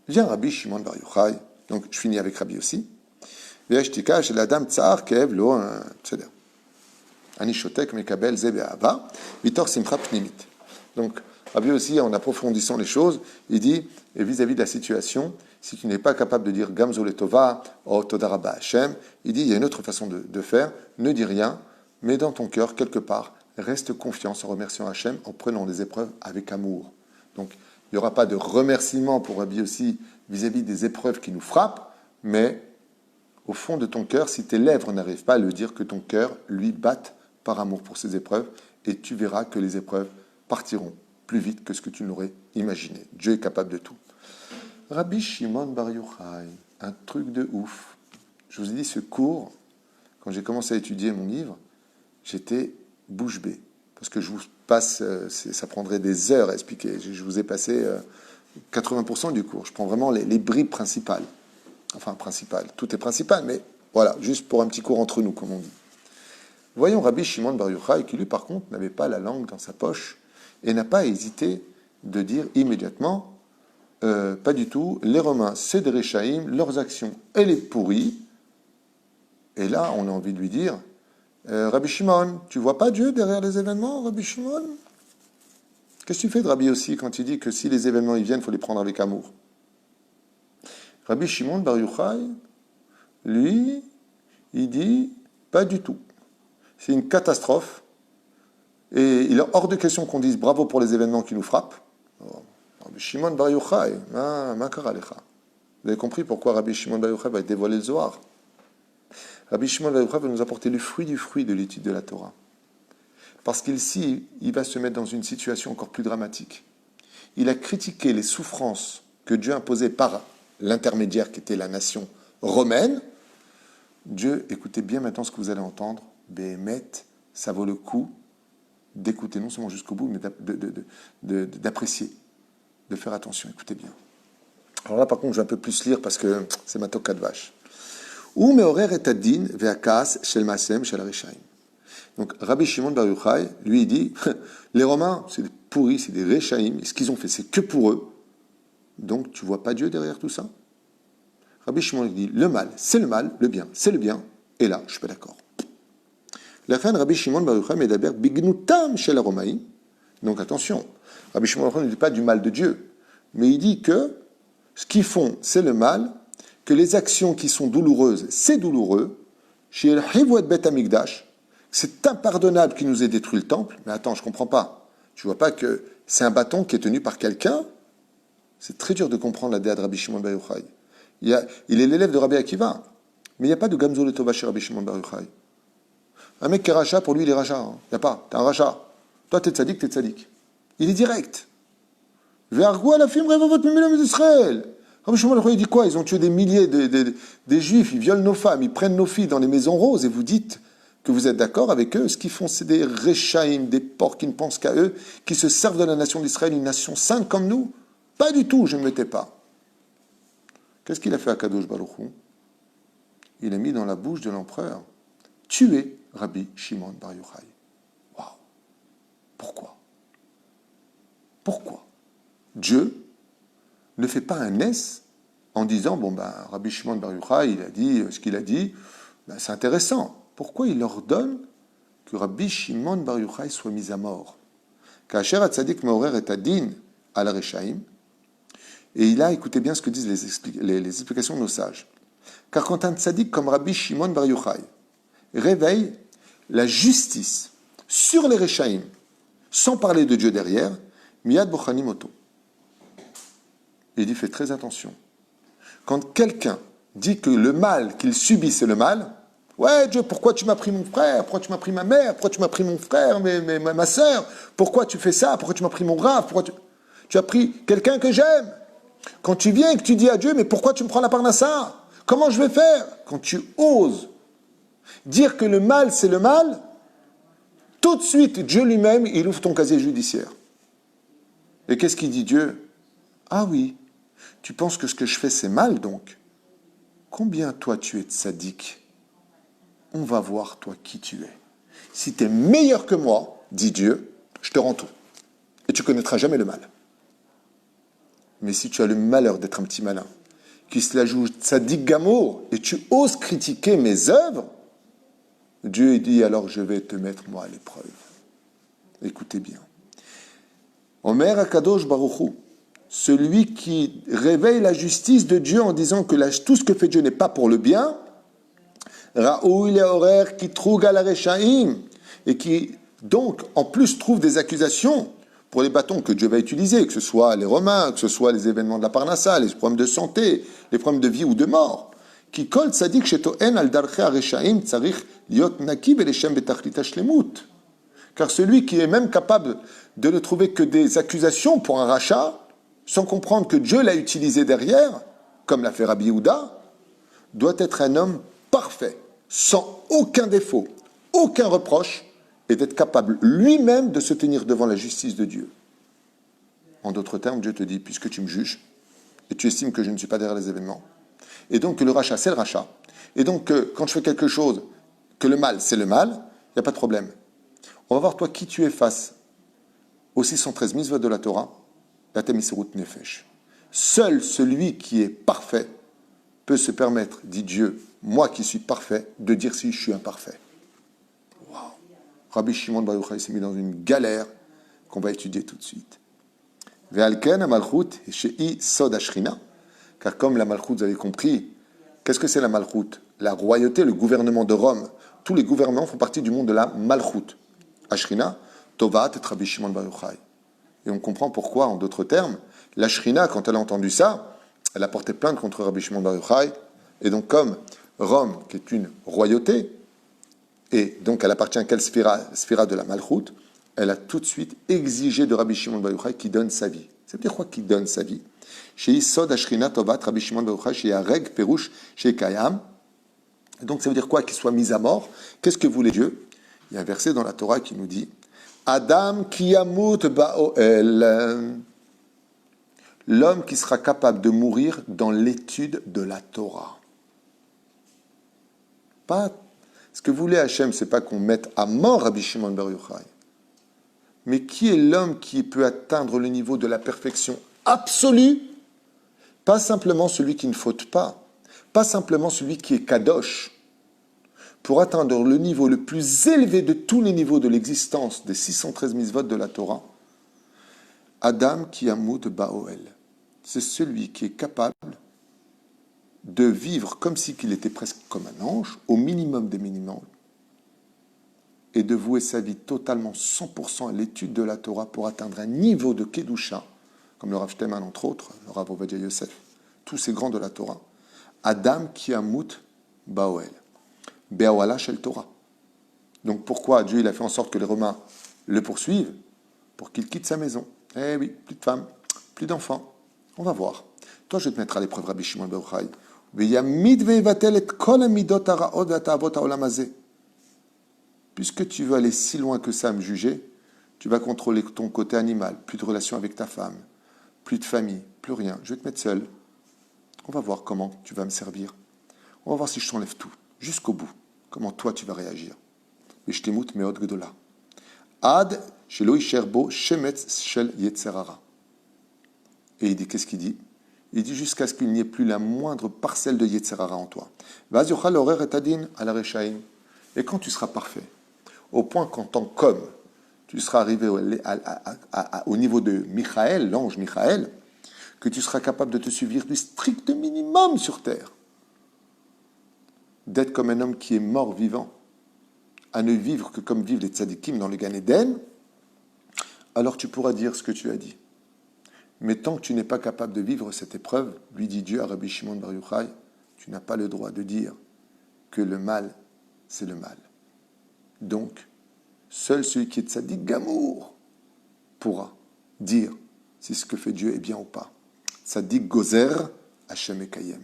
[SPEAKER 1] Viens Rabbi Shimon Bar Yochai, donc je finis avec Rabbi aussi. Ve'ashtika shel adam tsar kev lo, בסדר. אני שותק מקבל זה באהבה, מתוך שמחה פנימית. Donc, Rabbi aussi, en approfondissant les choses, il dit, et vis-à-vis de la situation, si tu n'es pas capable de dire Gamzo le Tova, ou Toda Rabba Hashem, il dit, il y a une autre façon de faire, ne dis rien, mais dans ton cœur, quelque part, reste confiance en remerciant Hashem, en prenant les épreuves avec amour. Donc, il n'y aura pas de remerciement pour Rabbi aussi vis-à-vis des épreuves qui nous frappent, mais au fond de ton cœur, si tes lèvres n'arrivent pas à le dire, que ton cœur, lui, batte par amour pour ces épreuves, et tu verras que les épreuves partiront plus vite que ce que tu n'aurais imaginé. Dieu est capable de tout. Rabbi Shimon Bar Yochai, un truc de ouf. Je vous ai dit, ce cours, quand j'ai commencé à étudier mon livre, j'étais bouche bée. Parce que je vous passe, ça prendrait des heures à expliquer. Je vous ai passé 80% du cours. Je prends vraiment les bribes principales. Enfin, principales. Tout est principal, mais voilà, juste pour un petit cours entre nous, comme on dit. Voyons Rabbi Shimon Bar Yochai, qui lui, par contre, n'avait pas la langue dans sa poche et n'a pas hésité de dire immédiatement, pas du tout, les Romains, c'est des Réchaïm, leurs actions, elle est pourrie. Et là, on a envie de lui dire, Rabbi Shimon, tu vois pas Dieu derrière les événements, Rabbi Shimon? Qu'est-ce que tu fais de Rabbi aussi quand il dit que si les événements ils viennent, il faut les prendre avec amour? Rabbi Shimon Bar Yochai, lui, il dit, pas du tout. C'est une catastrophe. Et il est hors de question qu'on dise bravo pour les événements qui nous frappent. Rabbi Shimon Bar Yochai, ma kara lecha. Vous avez compris pourquoi Rabbi Shimon Bar Yochai va dévoiler le Zohar. Rabbi Shimon Bar Yochai va nous apporter le fruit de l'étude de la Torah. Parce qu'ici, il va se mettre dans une situation encore plus dramatique. Il a critiqué les souffrances que Dieu imposait par l'intermédiaire qui était la nation romaine. Dieu, écoutez bien maintenant ce que vous allez entendre, Béhémet, ça vaut le coup d'écouter, non seulement jusqu'au bout, mais d'apprécier, de faire attention, écoutez bien. Alors là, par contre, je vais un peu plus lire parce que c'est ma toka de vache. Ou meorer et adin ve'akas shel masem shel rishaim. Donc, Rabbi Shimon Bar Yochai, lui, il dit, les Romains, c'est des pourris, c'est des Réchaïm, et ce qu'ils ont fait, c'est que pour eux. Donc, tu vois pas Dieu derrière tout ça? Rabbi Shimon il dit, le mal, c'est le mal, le bien, c'est le bien, et là, je suis pas d'accord. La fin de Rabbi Shimon Bar Yochai medaber bignutam shel Romaïm. Donc, attention, Rabbi Shimon Bar Yochai ne dit pas du mal de Dieu, mais il dit que ce qu'ils font, c'est le mal, que les actions qui sont douloureuses, c'est douloureux, chez el Hivouet Bet Amigdash, C'est impardonnable qu'il nous ait détruit le temple. Mais attends, je ne comprends pas. Tu vois pas que c'est un bâton qui est tenu par quelqu'un? C'est très dur de comprendre la déa de Rabbi Shimon Bar Yochai. Il est l'élève de Rabbi Akiva. Mais il n'y a pas de Gamzo le Tova chez Rabbi Shimon Bar Yochai. Un mec qui est rachat, pour lui, il est rachat. Il n'y a pas. T'es un rachat. Toi, t'es tzaddik, t'es tzaddik. Il est direct. Ve'argou la film rêve votre mimilem d'Israël. Rabbi Shimon Bar Yochai, il dit quoi? Ils ont tué des milliers des juifs, ils violent nos femmes, ils prennent nos filles dans les maisons roses et vous dites que vous êtes d'accord avec eux. Ce qu'ils font, c'est des réchaïm, des porcs qui ne pensent qu'à eux, qui se servent de la nation d'Israël, une nation sainte comme nous. Pas du tout, je ne mettais pas. Qu'est-ce qu'il a fait à Kadosh Baruch Hu? Il a mis dans la bouche de l'empereur tuer Rabbi Shimon Bar Yochai. Waouh! Pourquoi? Pourquoi Dieu ne fait pas un S en disant bon ben Rabbi Shimon Bar Yochai il a dit ce qu'il a dit, ben, c'est intéressant. Pourquoi il ordonne que Rabbi Shimon Bar Yochai soit mis à mort? Kacher Hatzadik Meorer et Adin al Rechaim. Et il a, écoutez bien ce que disent les explications de nos sages. Car quand un tzaddik comme Rabbi Shimon Bar Yochai réveille la justice sur les Rechaim, sans parler de Dieu derrière, Miyad Bochanim Oto. Il dit, fais très attention. Quand quelqu'un dit que le mal qu'il subit, c'est le mal, ouais, Dieu, pourquoi tu m'as pris mon frère? Pourquoi tu m'as pris ma mère? Pourquoi tu m'as pris mon frère, ma sœur? Pourquoi tu fais ça? Pourquoi tu m'as pris mon rave? Pourquoi tu as pris quelqu'un que j'aime? Quand tu viens et que tu dis à Dieu, mais pourquoi tu me prends la parnassa? Comment je vais faire? Quand tu oses dire que le mal, c'est le mal, tout de suite, Dieu lui-même, il ouvre ton casier judiciaire. Et qu'est-ce qu'il dit Dieu? Ah oui, tu penses que ce que je fais, c'est mal donc? Combien toi tu es tzaddik? On va voir toi qui tu es. Si tu es meilleur que moi, dit Dieu, je te rends tout. Et tu connaîtras jamais le mal. Mais si tu as le malheur d'être un petit malin, qui se la joue tzaddik gamour, et tu oses critiquer mes œuvres, Dieu dit alors je vais te mettre moi à l'épreuve. Écoutez bien. Omer Akadosh Baruch Hu, celui qui réveille la justice de Dieu en disant que tout ce que fait Dieu n'est pas pour le bien, Raoul le horaire qui trouve à la Rechaim, et qui donc en plus trouve des accusations pour les bâtons que Dieu va utiliser, que ce soit les Romains, que ce soit les événements de la Parnassa, les problèmes de santé, les problèmes de vie ou de mort, qui kol tzadik shetoen al darche ha-reshaim tzarich liot naki belechem betachlit hashlemut. Car celui qui est même capable de ne trouver que des accusations pour un rachat, sans comprendre que Dieu l'a utilisé derrière, comme l'a fait Rabbi Yehuda, doit être un homme parfait, sans aucun défaut, aucun reproche, et d'être capable lui-même de se tenir devant la justice de Dieu. En d'autres termes, Dieu te dit, puisque tu me juges, et tu estimes que je ne suis pas derrière les événements, et donc que le rachat, c'est le rachat, et donc que quand je fais quelque chose, que le mal, c'est le mal, il n'y a pas de problème. On va voir toi qui tu es face aux 613 mitzvot de la Torah, la Temisirut Nefesh. Seul celui qui est parfait peut se permettre, dit Dieu, moi qui suis parfait, de dire si je suis imparfait. Waouh! Rabbi Shimon Bar Yochai s'est mis dans une galère qu'on va étudier tout de suite. Ve'alken ha-malchut she'i sod ha-shrina. Car comme la malchut, vous avez compris, qu'est-ce que c'est la malchut? La royauté, le gouvernement de Rome. Tous les gouvernements font partie du monde de la malchut. Ashrina, Tovat et Rabbi Shimon Bar Yochai. Et on comprend pourquoi, en d'autres termes, la Shrina, quand elle a entendu ça, elle a porté plainte contre Rabbi Shimon Bar Yochai. Et donc, comme Rome, qui est une royauté, et donc elle appartient à quelle sphira de la Malchut, elle a tout de suite exigé de Rabbi Shimon Bar Yochai qu'il donne sa vie. Ça veut dire quoi qu'il donne sa vie? Chez Isod Ashrina Tovat, Rabbi Shimon Bar Yochai, chez Areg, Perouche, chez Kayam. Donc ça veut dire quoi? Qu'il soit mis à mort. Qu'est-ce que voulait Dieu? Il y a un verset dans la Torah qui nous dit Adam ki yamut ba'oel, l'homme qui sera capable de mourir dans l'étude de la Torah. Pas ce que voulait Hachem, c'est pas qu'on mette à mort Rabbi Shimon Bar Yochai, mais qui est l'homme qui peut atteindre le niveau de la perfection absolue? Pas simplement celui qui ne faute pas, pas simplement celui qui est kadosh. Pour atteindre le niveau le plus élevé de tous les niveaux de l'existence des 613 mitzvot de la Torah, Adam ki yamut ba'oel, c'est celui qui est capable de vivre comme si qu'il était presque comme un ange, au minimum des minimums, et de vouer sa vie totalement 100% à l'étude de la Torah pour atteindre un niveau de Kedusha, comme le Rav Shteman entre autres, le Rav Ovadia Yosef, tous ces grands de la Torah, Adam ki amut baoel, beawala shel Torah. Donc pourquoi Dieu il a fait en sorte que les Romains le poursuivent? Pour qu'il quitte sa maison. Eh oui, plus de femmes, plus d'enfants. On va voir. Toi, je vais te mettre à l'épreuve, Rabbi Shimon bar Yochai. Puisque tu veux aller si loin que ça à me juger, tu vas contrôler ton côté animal, plus de relation avec ta femme, plus de famille, plus rien. Je vais te mettre seul. On va voir comment tu vas me servir. On va voir si je t'enlève tout, jusqu'au bout. Comment toi tu vas réagir. Mais je t'émoute, mais haute gedola. Ad shelo isherbo shemetz shel yetzerara. Et il dit, qu'est-ce qu'il dit? Il dit jusqu'à ce qu'il n'y ait plus la moindre parcelle de yetzerara en toi. Vaz yochal orer et adin ala reshaim. Et quand tu seras parfait, au point qu'en tant qu'homme, tu seras arrivé au niveau de Michaël, l'ange Michaël, que tu seras capable de te suivre du strict minimum sur terre. D'être comme un homme qui est mort vivant, à ne vivre que comme vivent les tzadikim dans le Gan Eden, alors tu pourras dire ce que tu as dit. Mais tant que tu n'es pas capable de vivre cette épreuve, lui dit Dieu à Rabbi Shimon bar Yochai, tu n'as pas le droit de dire que le mal, c'est le mal. Donc, seul celui qui est tzadik gamour pourra dire si ce que fait Dieu est bien ou pas. Tzadik gozer Hashem ekayem.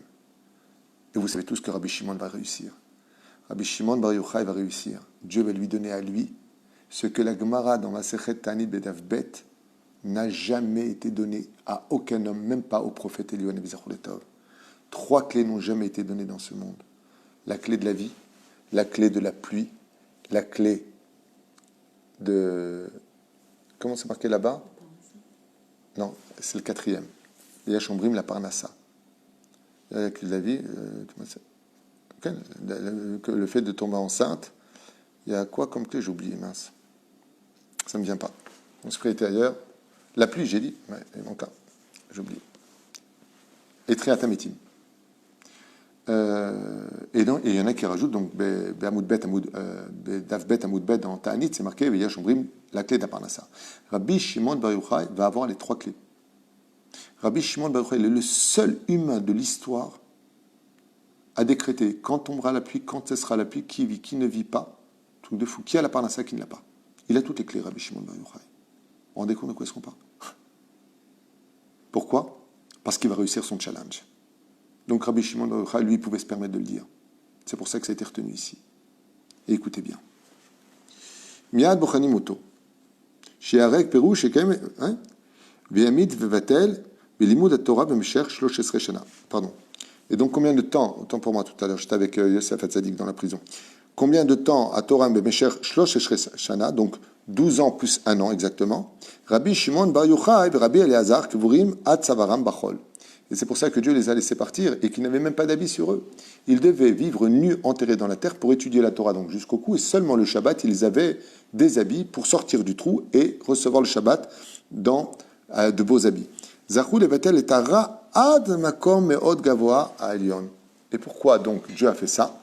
[SPEAKER 1] Et vous savez tous que Rabbi Shimon va réussir. Rabbi Shimon bar Yochai va réussir. Dieu va lui donner à lui ce que la Gemara dans Masechet Ta'anit Bedav Bet n'a jamais été donné à aucun homme, même pas au prophète Eliyahu Nevi Zachor Letov. 3 clés n'ont jamais été données dans ce monde. La clé de la vie, la clé de la pluie, la clé de... Comment c'est marqué là-bas? Non, c'est le 4e. Yashomrim la Parnassa. La clé de la vie, le fait de tomber enceinte, il y a quoi comme clé? J'ai oublié, mince. Ça ne me vient pas. L'esprit intérieur, la pluie, j'ai dit, ouais, il manque un. J'ai oublié. Et triatamétim. Et donc, il y en a qui rajoutent, donc, Davbet Amoudbet dans Ta'anit, c'est marqué, Yashomrim, la clé d'Aparnassa. Rabbi Shimon bar Yochai va avoir les 3 clés. Rabbi Shimon bar Yochai est le seul humain de l'histoire à décréter quand tombera la pluie, quand cessera la pluie, qui vit, qui ne vit pas, truc de fou, qui a la Parnassa, qui ne l'a pas. Il a toutes les clés, Rabbi Shimon bar Yochai. Vous vous rendez compte de quoi est-ce qu'on parle? Pourquoi? Parce qu'il va réussir son challenge. Donc Rabbi Shimon bar Yochai, lui, pouvait se permettre de le dire. C'est pour ça que ça a été retenu ici. Et écoutez bien. Miad bochani moto. Shiarek peru shekem, v'yamid v'vatel v'limud at-Torah b'mesher 13 shana. Pardon. Et donc combien de temps, autant pour moi tout à l'heure, j'étais avec Yosef Hatzadik dans la prison. Combien de temps à Torah b'mesher 13 shana, donc 12 ans plus 1 an exactement. Rabbi Shimon bar Yochai et Rabbi Eliezer kvurim ad savaram bachol. Et c'est pour ça que Dieu les a laissés partir et qu'ils n'avaient même pas d'habits sur eux. Ils devaient vivre nus, enterrés dans la terre pour étudier la Torah, donc jusqu'au cou. Et seulement le Shabbat, ils avaient des habits pour sortir du trou et recevoir le Shabbat dans de beaux habits. Zachou levatel et tara ad makom meod gavoa à Elion. Et pourquoi donc Dieu a fait ça?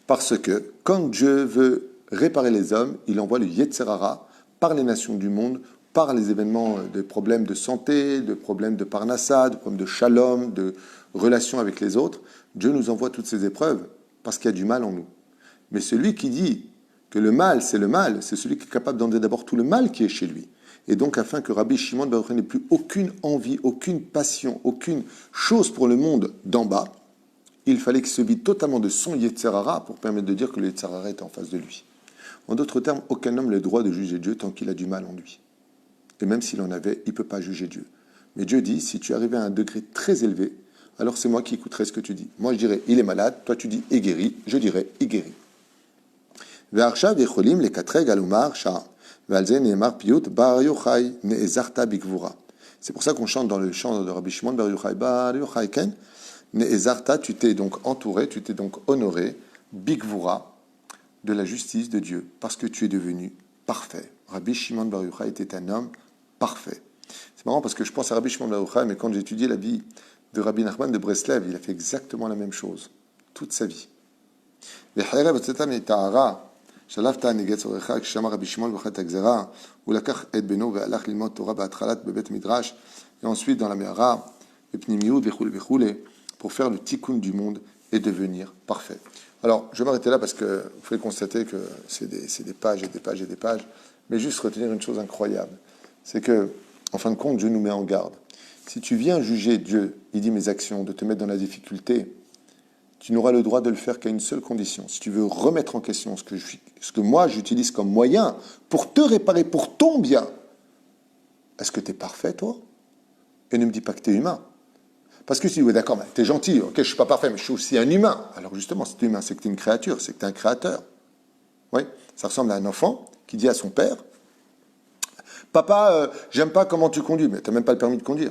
[SPEAKER 1] Parce que quand Dieu veut réparer les hommes, il envoie le Yetzerara par les nations du monde, par les événements de problèmes de santé, de problèmes de parnassa, de problèmes de shalom, de relations avec les autres. Dieu nous envoie toutes ces épreuves parce qu'il y a du mal en nous. Mais celui qui dit que le mal, c'est celui qui est capable d'enlever d'abord tout le mal qui est chez lui. Et donc, afin que Rabbi Shimon bar Yochai n'ait plus aucune envie, aucune passion, aucune chose pour le monde d'en bas, il fallait qu'il se vide totalement de son Yetzerara pour permettre de dire que le Yetzerara était en face de lui. En d'autres termes, aucun homme n'a le droit de juger Dieu tant qu'il a du mal en lui. Et même s'il en avait, il ne peut pas juger Dieu. Mais Dieu dit, si tu arrives à un degré très élevé, alors c'est moi qui écouterai ce que tu dis. Moi je dirais, il est malade, toi tu dis, est guéri, je dirais, est guéri. C'est pour ça qu'on chante dans le chant de Rabbi Shimon bar Yochai, bar Yochai ken, Ne'ezarta, tu t'es donc entouré, tu t'es donc honoré, bigvura, de la justice de Dieu, parce que tu es devenu parfait. Rabbi Shimon bar Yochai était un homme parfait. C'est marrant parce que je pense à Rabbi Shimon bar Yochai, mais quand j'ai étudié la vie de Rabbi Nachman de Breslev, il a fait exactement la même chose, toute sa vie. שלפת נגד צורך כששמע רבי שמעון בחת הגזרה, הוא לקח את בנו והלך ללמוד תורה בהתחלת בבית מדרש, et ensuite dans la Mehara, le Pnimiyud, וכולי, pour faire le tikkun du monde et devenir parfait. Alors, je vais m'arrêter là parce que vous pouvez constater que c'est des pages et des pages et des pages, mais juste retenir une chose incroyable, c'est que, en fin de compte, Dieu nous met en garde. Si tu viens juger Dieu, il dit mes actions, de te mettre dans la difficulté, tu n'auras le droit de le faire qu'à une seule condition. Si tu veux remettre en question ce que moi j'utilise comme moyen pour te réparer, pour ton bien, est-ce que tu es parfait, toi? Et ne me dis pas que tu es humain. Parce que si tu dis, oui, d'accord, tu es gentil, ok, je ne suis pas parfait, mais je suis aussi un humain. Alors justement, si tu es humain, c'est que tu es une créature, c'est que tu es un créateur. Oui, ça ressemble à un enfant qui dit à son père, papa, j'aime pas comment tu conduis, mais tu n'as même pas le permis de conduire.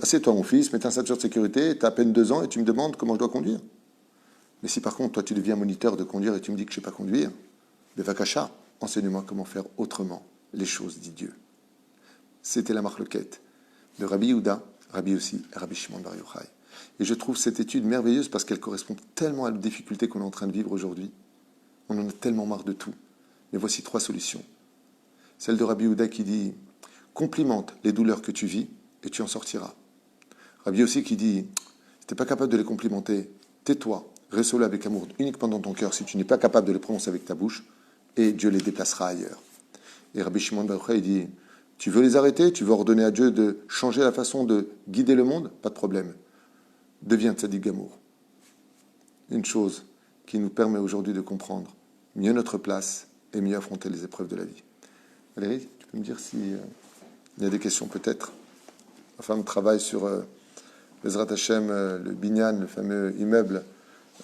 [SPEAKER 1] Assieds-toi, mon fils, mets un ceinture de sécurité, tu as à peine 2 ans et tu me demandes comment je dois conduire. Mais si par contre, toi, tu deviens moniteur de conduire et tu me dis que je ne sais pas conduire, Bevakasha, enseigne-moi comment faire autrement les choses, dit Dieu. C'était la marloquette de Rabbi Yehuda, Rabbi Yossi et Rabbi Shimon Bar Yochai. Et je trouve cette étude merveilleuse parce qu'elle correspond tellement à la difficulté qu'on est en train de vivre aujourd'hui. On en a tellement marre de tout. Mais voici 3 solutions. Celle de Rabbi Yehuda qui dit « Complimente les douleurs que tu vis et tu en sortiras ». Rabbi Yossi qui dit « Si tu n'es pas capable de les complimenter, tais-toi. Reste-le avec amour uniquement dans ton cœur si tu n'es pas capable de les prononcer avec ta bouche et Dieu les déplacera ailleurs. » Et Rabbi Shimon Bar Yochai dit « Tu veux les arrêter? Tu veux ordonner à Dieu de changer la façon de guider le monde? Pas de problème. Deviens tzaddik gamour. » Une chose qui nous permet aujourd'hui de comprendre mieux notre place et mieux affronter les épreuves de la vie. Valérie, tu peux me dire s'il y a des questions peut-être? Ma femme travaille sur Bezrat Hashem, le binyan, le fameux immeuble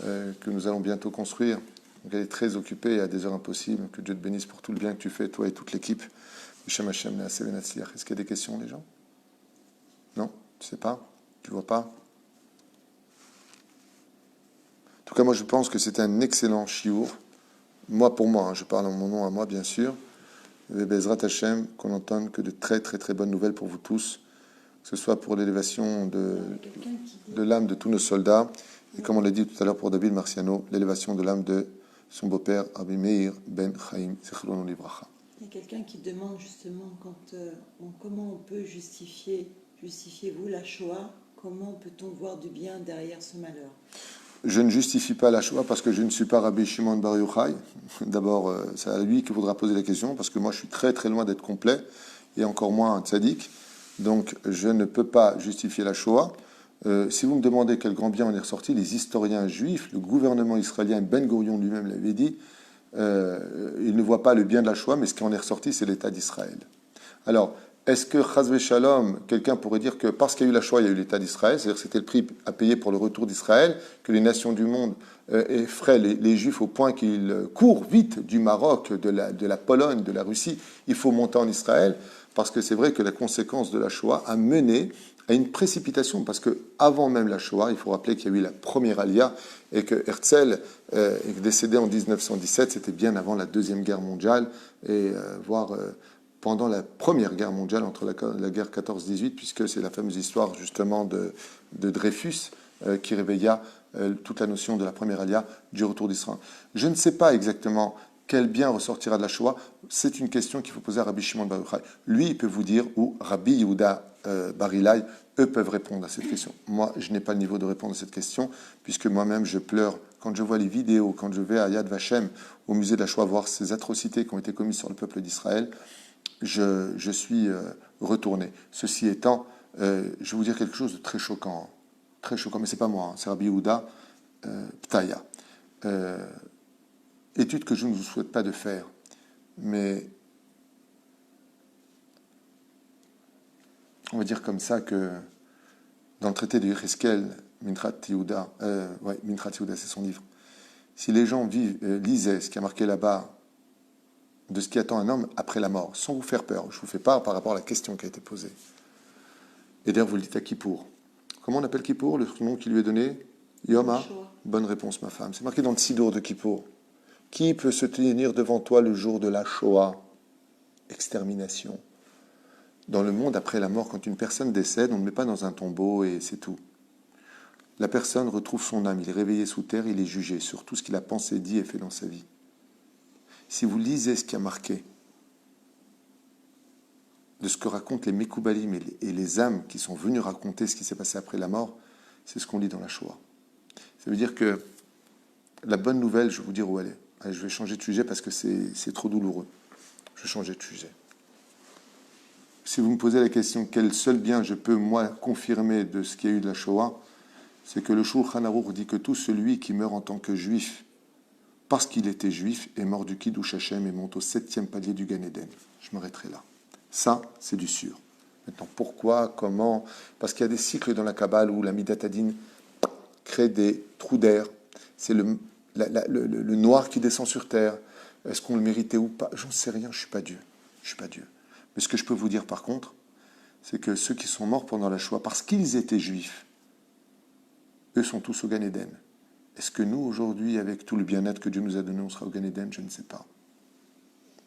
[SPEAKER 1] que nous allons bientôt construire. Donc elle est très occupée à des heures impossibles. Que Dieu te bénisse pour tout le bien que tu fais, toi et toute l'équipe. Hashem Hashem, Est-ce qu'il y a des questions, les gens? Non? Tu sais pas? Tu vois pas? En tout cas, moi, je pense que c'était un excellent chiour. Moi, pour moi, je parle en mon nom à moi, bien sûr. Et Bezrat Hashem, qu'on entende que de très, très, très bonnes nouvelles pour vous tous, que ce soit pour l'élévation de l'âme de tous nos soldats, et comme on l'a dit tout à l'heure pour David Marciano, l'élévation de l'âme de son beau-père, Rabbi Meir Ben Chaim, Zichrono Livracha.
[SPEAKER 2] Il y a quelqu'un qui demande justement comment on peut justifiez-vous la Shoah? Comment peut-on voir du bien derrière ce malheur?
[SPEAKER 1] Je ne justifie pas la Shoah parce que je ne suis pas Rabbi Shimon Bar Yochai. D'abord, c'est à lui qu'il faudra poser la question, parce que moi je suis très très loin d'être complet, et encore moins un tzaddik. Donc je ne peux pas justifier la Shoah. Si vous me demandez quel grand bien en est ressorti, les historiens juifs, le gouvernement israélien, Ben Gurion lui-même l'avait dit, il ne voit pas le bien de la Shoah, mais ce qui en est ressorti, c'est l'État d'Israël. Alors, est-ce que, Chazvé Shalom, quelqu'un pourrait dire que parce qu'il y a eu la Shoah, il y a eu l'État d'Israël, c'est-à-dire que c'était le prix à payer pour le retour d'Israël, que les nations du monde effraient les Juifs au point qu'ils courent vite du Maroc, de la Pologne, de la Russie, il faut monter en Israël, parce que c'est vrai que la conséquence de la Shoah a mené à une précipitation, parce que avant même la Shoah, il faut rappeler qu'il y a eu la première Aliyah, et que Herzl est décédé en 1917, c'était bien avant la Deuxième Guerre mondiale, et voire pendant la Première Guerre mondiale, entre la guerre 14-18, puisque c'est la fameuse histoire justement de Dreyfus qui réveilla toute la notion de la première Aliyah du retour d'Israël. Je ne sais pas exactement quel bien ressortira de la Shoah, c'est une question qu'il faut poser à Rabbi Shimon Bar Yochai. Lui, il peut vous dire, ou Rabbi Yehuda Bar Ilai, eux peuvent répondre à cette question. Moi, je n'ai pas le niveau de répondre à cette question, puisque moi-même, je pleure quand je vois les vidéos, quand je vais à Yad Vashem, au musée de la Shoah, voir ces atrocités qui ont été commises sur le peuple d'Israël. Je suis retourné. Ceci étant, je vais vous dire quelque chose de très choquant, mais c'est pas moi, c'est Rabbi Yehuda Ptaya. Étude que je ne vous souhaite pas de faire, mais on va dire comme ça que dans le traité de Yecheskel, Mintrat Yehuda, c'est son livre, si les gens lisaient ce qui a marqué là-bas de ce qui attend un homme après la mort, sans vous faire peur, je vous fais part par rapport à la question qui a été posée. Et d'ailleurs, vous le dites à Kippour. Comment on appelle Kippour, le nom qui lui est donné? Yom HaShoah. Bonne réponse, ma femme. C'est marqué dans le Sidour de Kippour. Qui peut se tenir devant toi le jour de la Shoah? Extermination. Dans le monde après la mort, quand une personne décède, on ne le met pas dans un tombeau et c'est tout. La personne retrouve son âme, il est réveillé sous terre, il est jugé sur tout ce qu'il a pensé, dit et fait dans sa vie. Si vous lisez ce qui a marqué de ce que racontent les Mekoubalim et les âmes qui sont venus raconter ce qui s'est passé après la mort, c'est ce qu'on lit dans la Shoah. Ça veut dire que la bonne nouvelle, je vais vous dire où elle est. Allez, je vais changer de sujet parce que c'est trop douloureux. Je vais changer de sujet. Si vous me posez la question quel seul bien je peux, moi, confirmer de ce qu'il y a eu de la Shoah, c'est que le Shulchan Aruch dit que tout celui qui meurt en tant que juif, parce qu'il était juif, est mort du Kiddush Hashem et monte au 7e palier du Gan Eden. Je m'arrêterai là. Ça, c'est du sûr. Maintenant, pourquoi, comment? Parce qu'il y a des cycles dans la Kabbale où la Midat Hadin crée des trous d'air. C'est le noir qui descend sur terre. Est-ce qu'on le méritait ou pas? J'en sais rien, je ne suis pas Dieu. Je suis pas Dieu. Mais ce que je peux vous dire par contre, c'est que ceux qui sont morts pendant la Shoah, parce qu'ils étaient juifs, eux sont tous au Gan Eden. Est-ce que nous, aujourd'hui, avec tout le bien-être que Dieu nous a donné, on sera au Gan Eden? Je ne sais pas.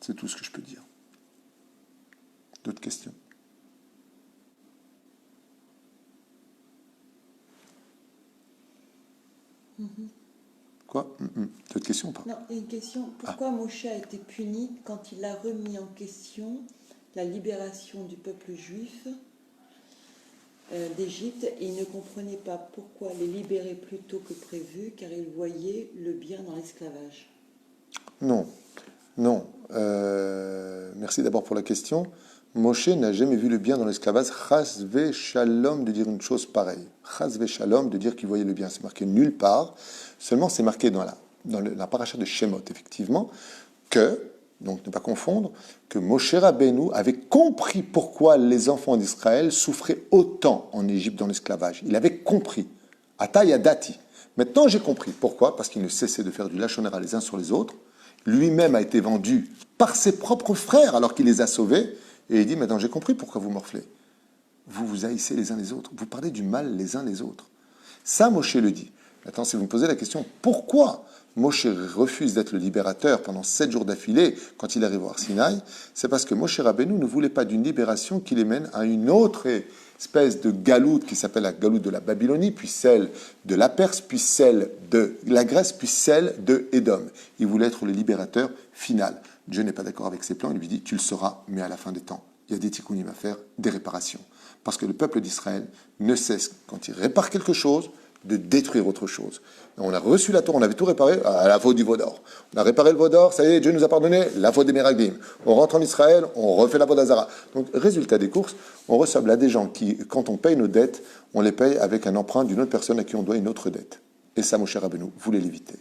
[SPEAKER 1] C'est tout ce que je peux dire. D'autres questions? Quoi? D'autres questions ou pas?
[SPEAKER 2] Non, il y a une question. Pourquoi Moshe a été puni quand il a remis en question la libération du peuple juif d'Égypte et il ne comprenait pas pourquoi les libérer plus tôt que prévu, car il voyait le bien dans l'esclavage?
[SPEAKER 1] Non. Merci d'abord pour la question. Moshe n'a jamais vu le bien dans l'esclavage. Chas ve shalom de dire une chose pareille. Chas ve shalom de dire qu'il voyait le bien. C'est marqué nulle part. Seulement, c'est marqué dans la paracha de Shemot, effectivement, que, donc ne pas confondre, que Moshe Rabbeinu avait compris pourquoi les enfants d'Israël souffraient autant en Égypte dans l'esclavage. Il avait compris. Ata yadati. Maintenant, j'ai compris. Pourquoi? Parce qu'il ne cessait de faire du lachon hara les uns sur les autres. Lui-même a été vendu par ses propres frères alors qu'il les a sauvés. Et il dit, maintenant j'ai compris pourquoi vous morflez. Vous vous haïssez les uns les autres. Vous parlez du mal les uns les autres. Ça, Moshe le dit. Maintenant, si vous me posez la question, pourquoi Moshe refuse d'être le libérateur pendant 7 jours d'affilée quand il arrive au Har Sinaï? C'est parce que Moshe Rabbeinu ne voulait pas d'une libération qui les mène à une autre espèce de galoute qui s'appelle la galoute de la Babylonie, puis celle de la Perse, puis celle de la Grèce, puis celle de Édom. Il voulait être le libérateur final. Dieu n'est pas d'accord avec ses plans, il lui dit, tu le seras, mais à la fin des temps. Il y a des tikkunim à faire, des réparations. Parce que le peuple d'Israël ne cesse, quand il répare quelque chose, de détruire autre chose. On a reçu la Torah, on avait tout réparé à la faute du veau d'or. On a réparé le veau d'or, ça y est, Dieu nous a pardonné, la faute des Meraglim. On rentre en Israël, on refait la faute d'Azara. Donc, résultat des courses, on ressemble à des gens qui, quand on paye nos dettes, on les paye avec un emprunt d'une autre personne à qui on doit une autre dette. Et ça, mon cher Rabbeinu, voulez l'éviter.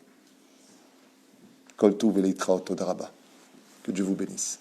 [SPEAKER 1] Kol tuv v'leitraot, toda rabba. Que Dieu vous bénisse.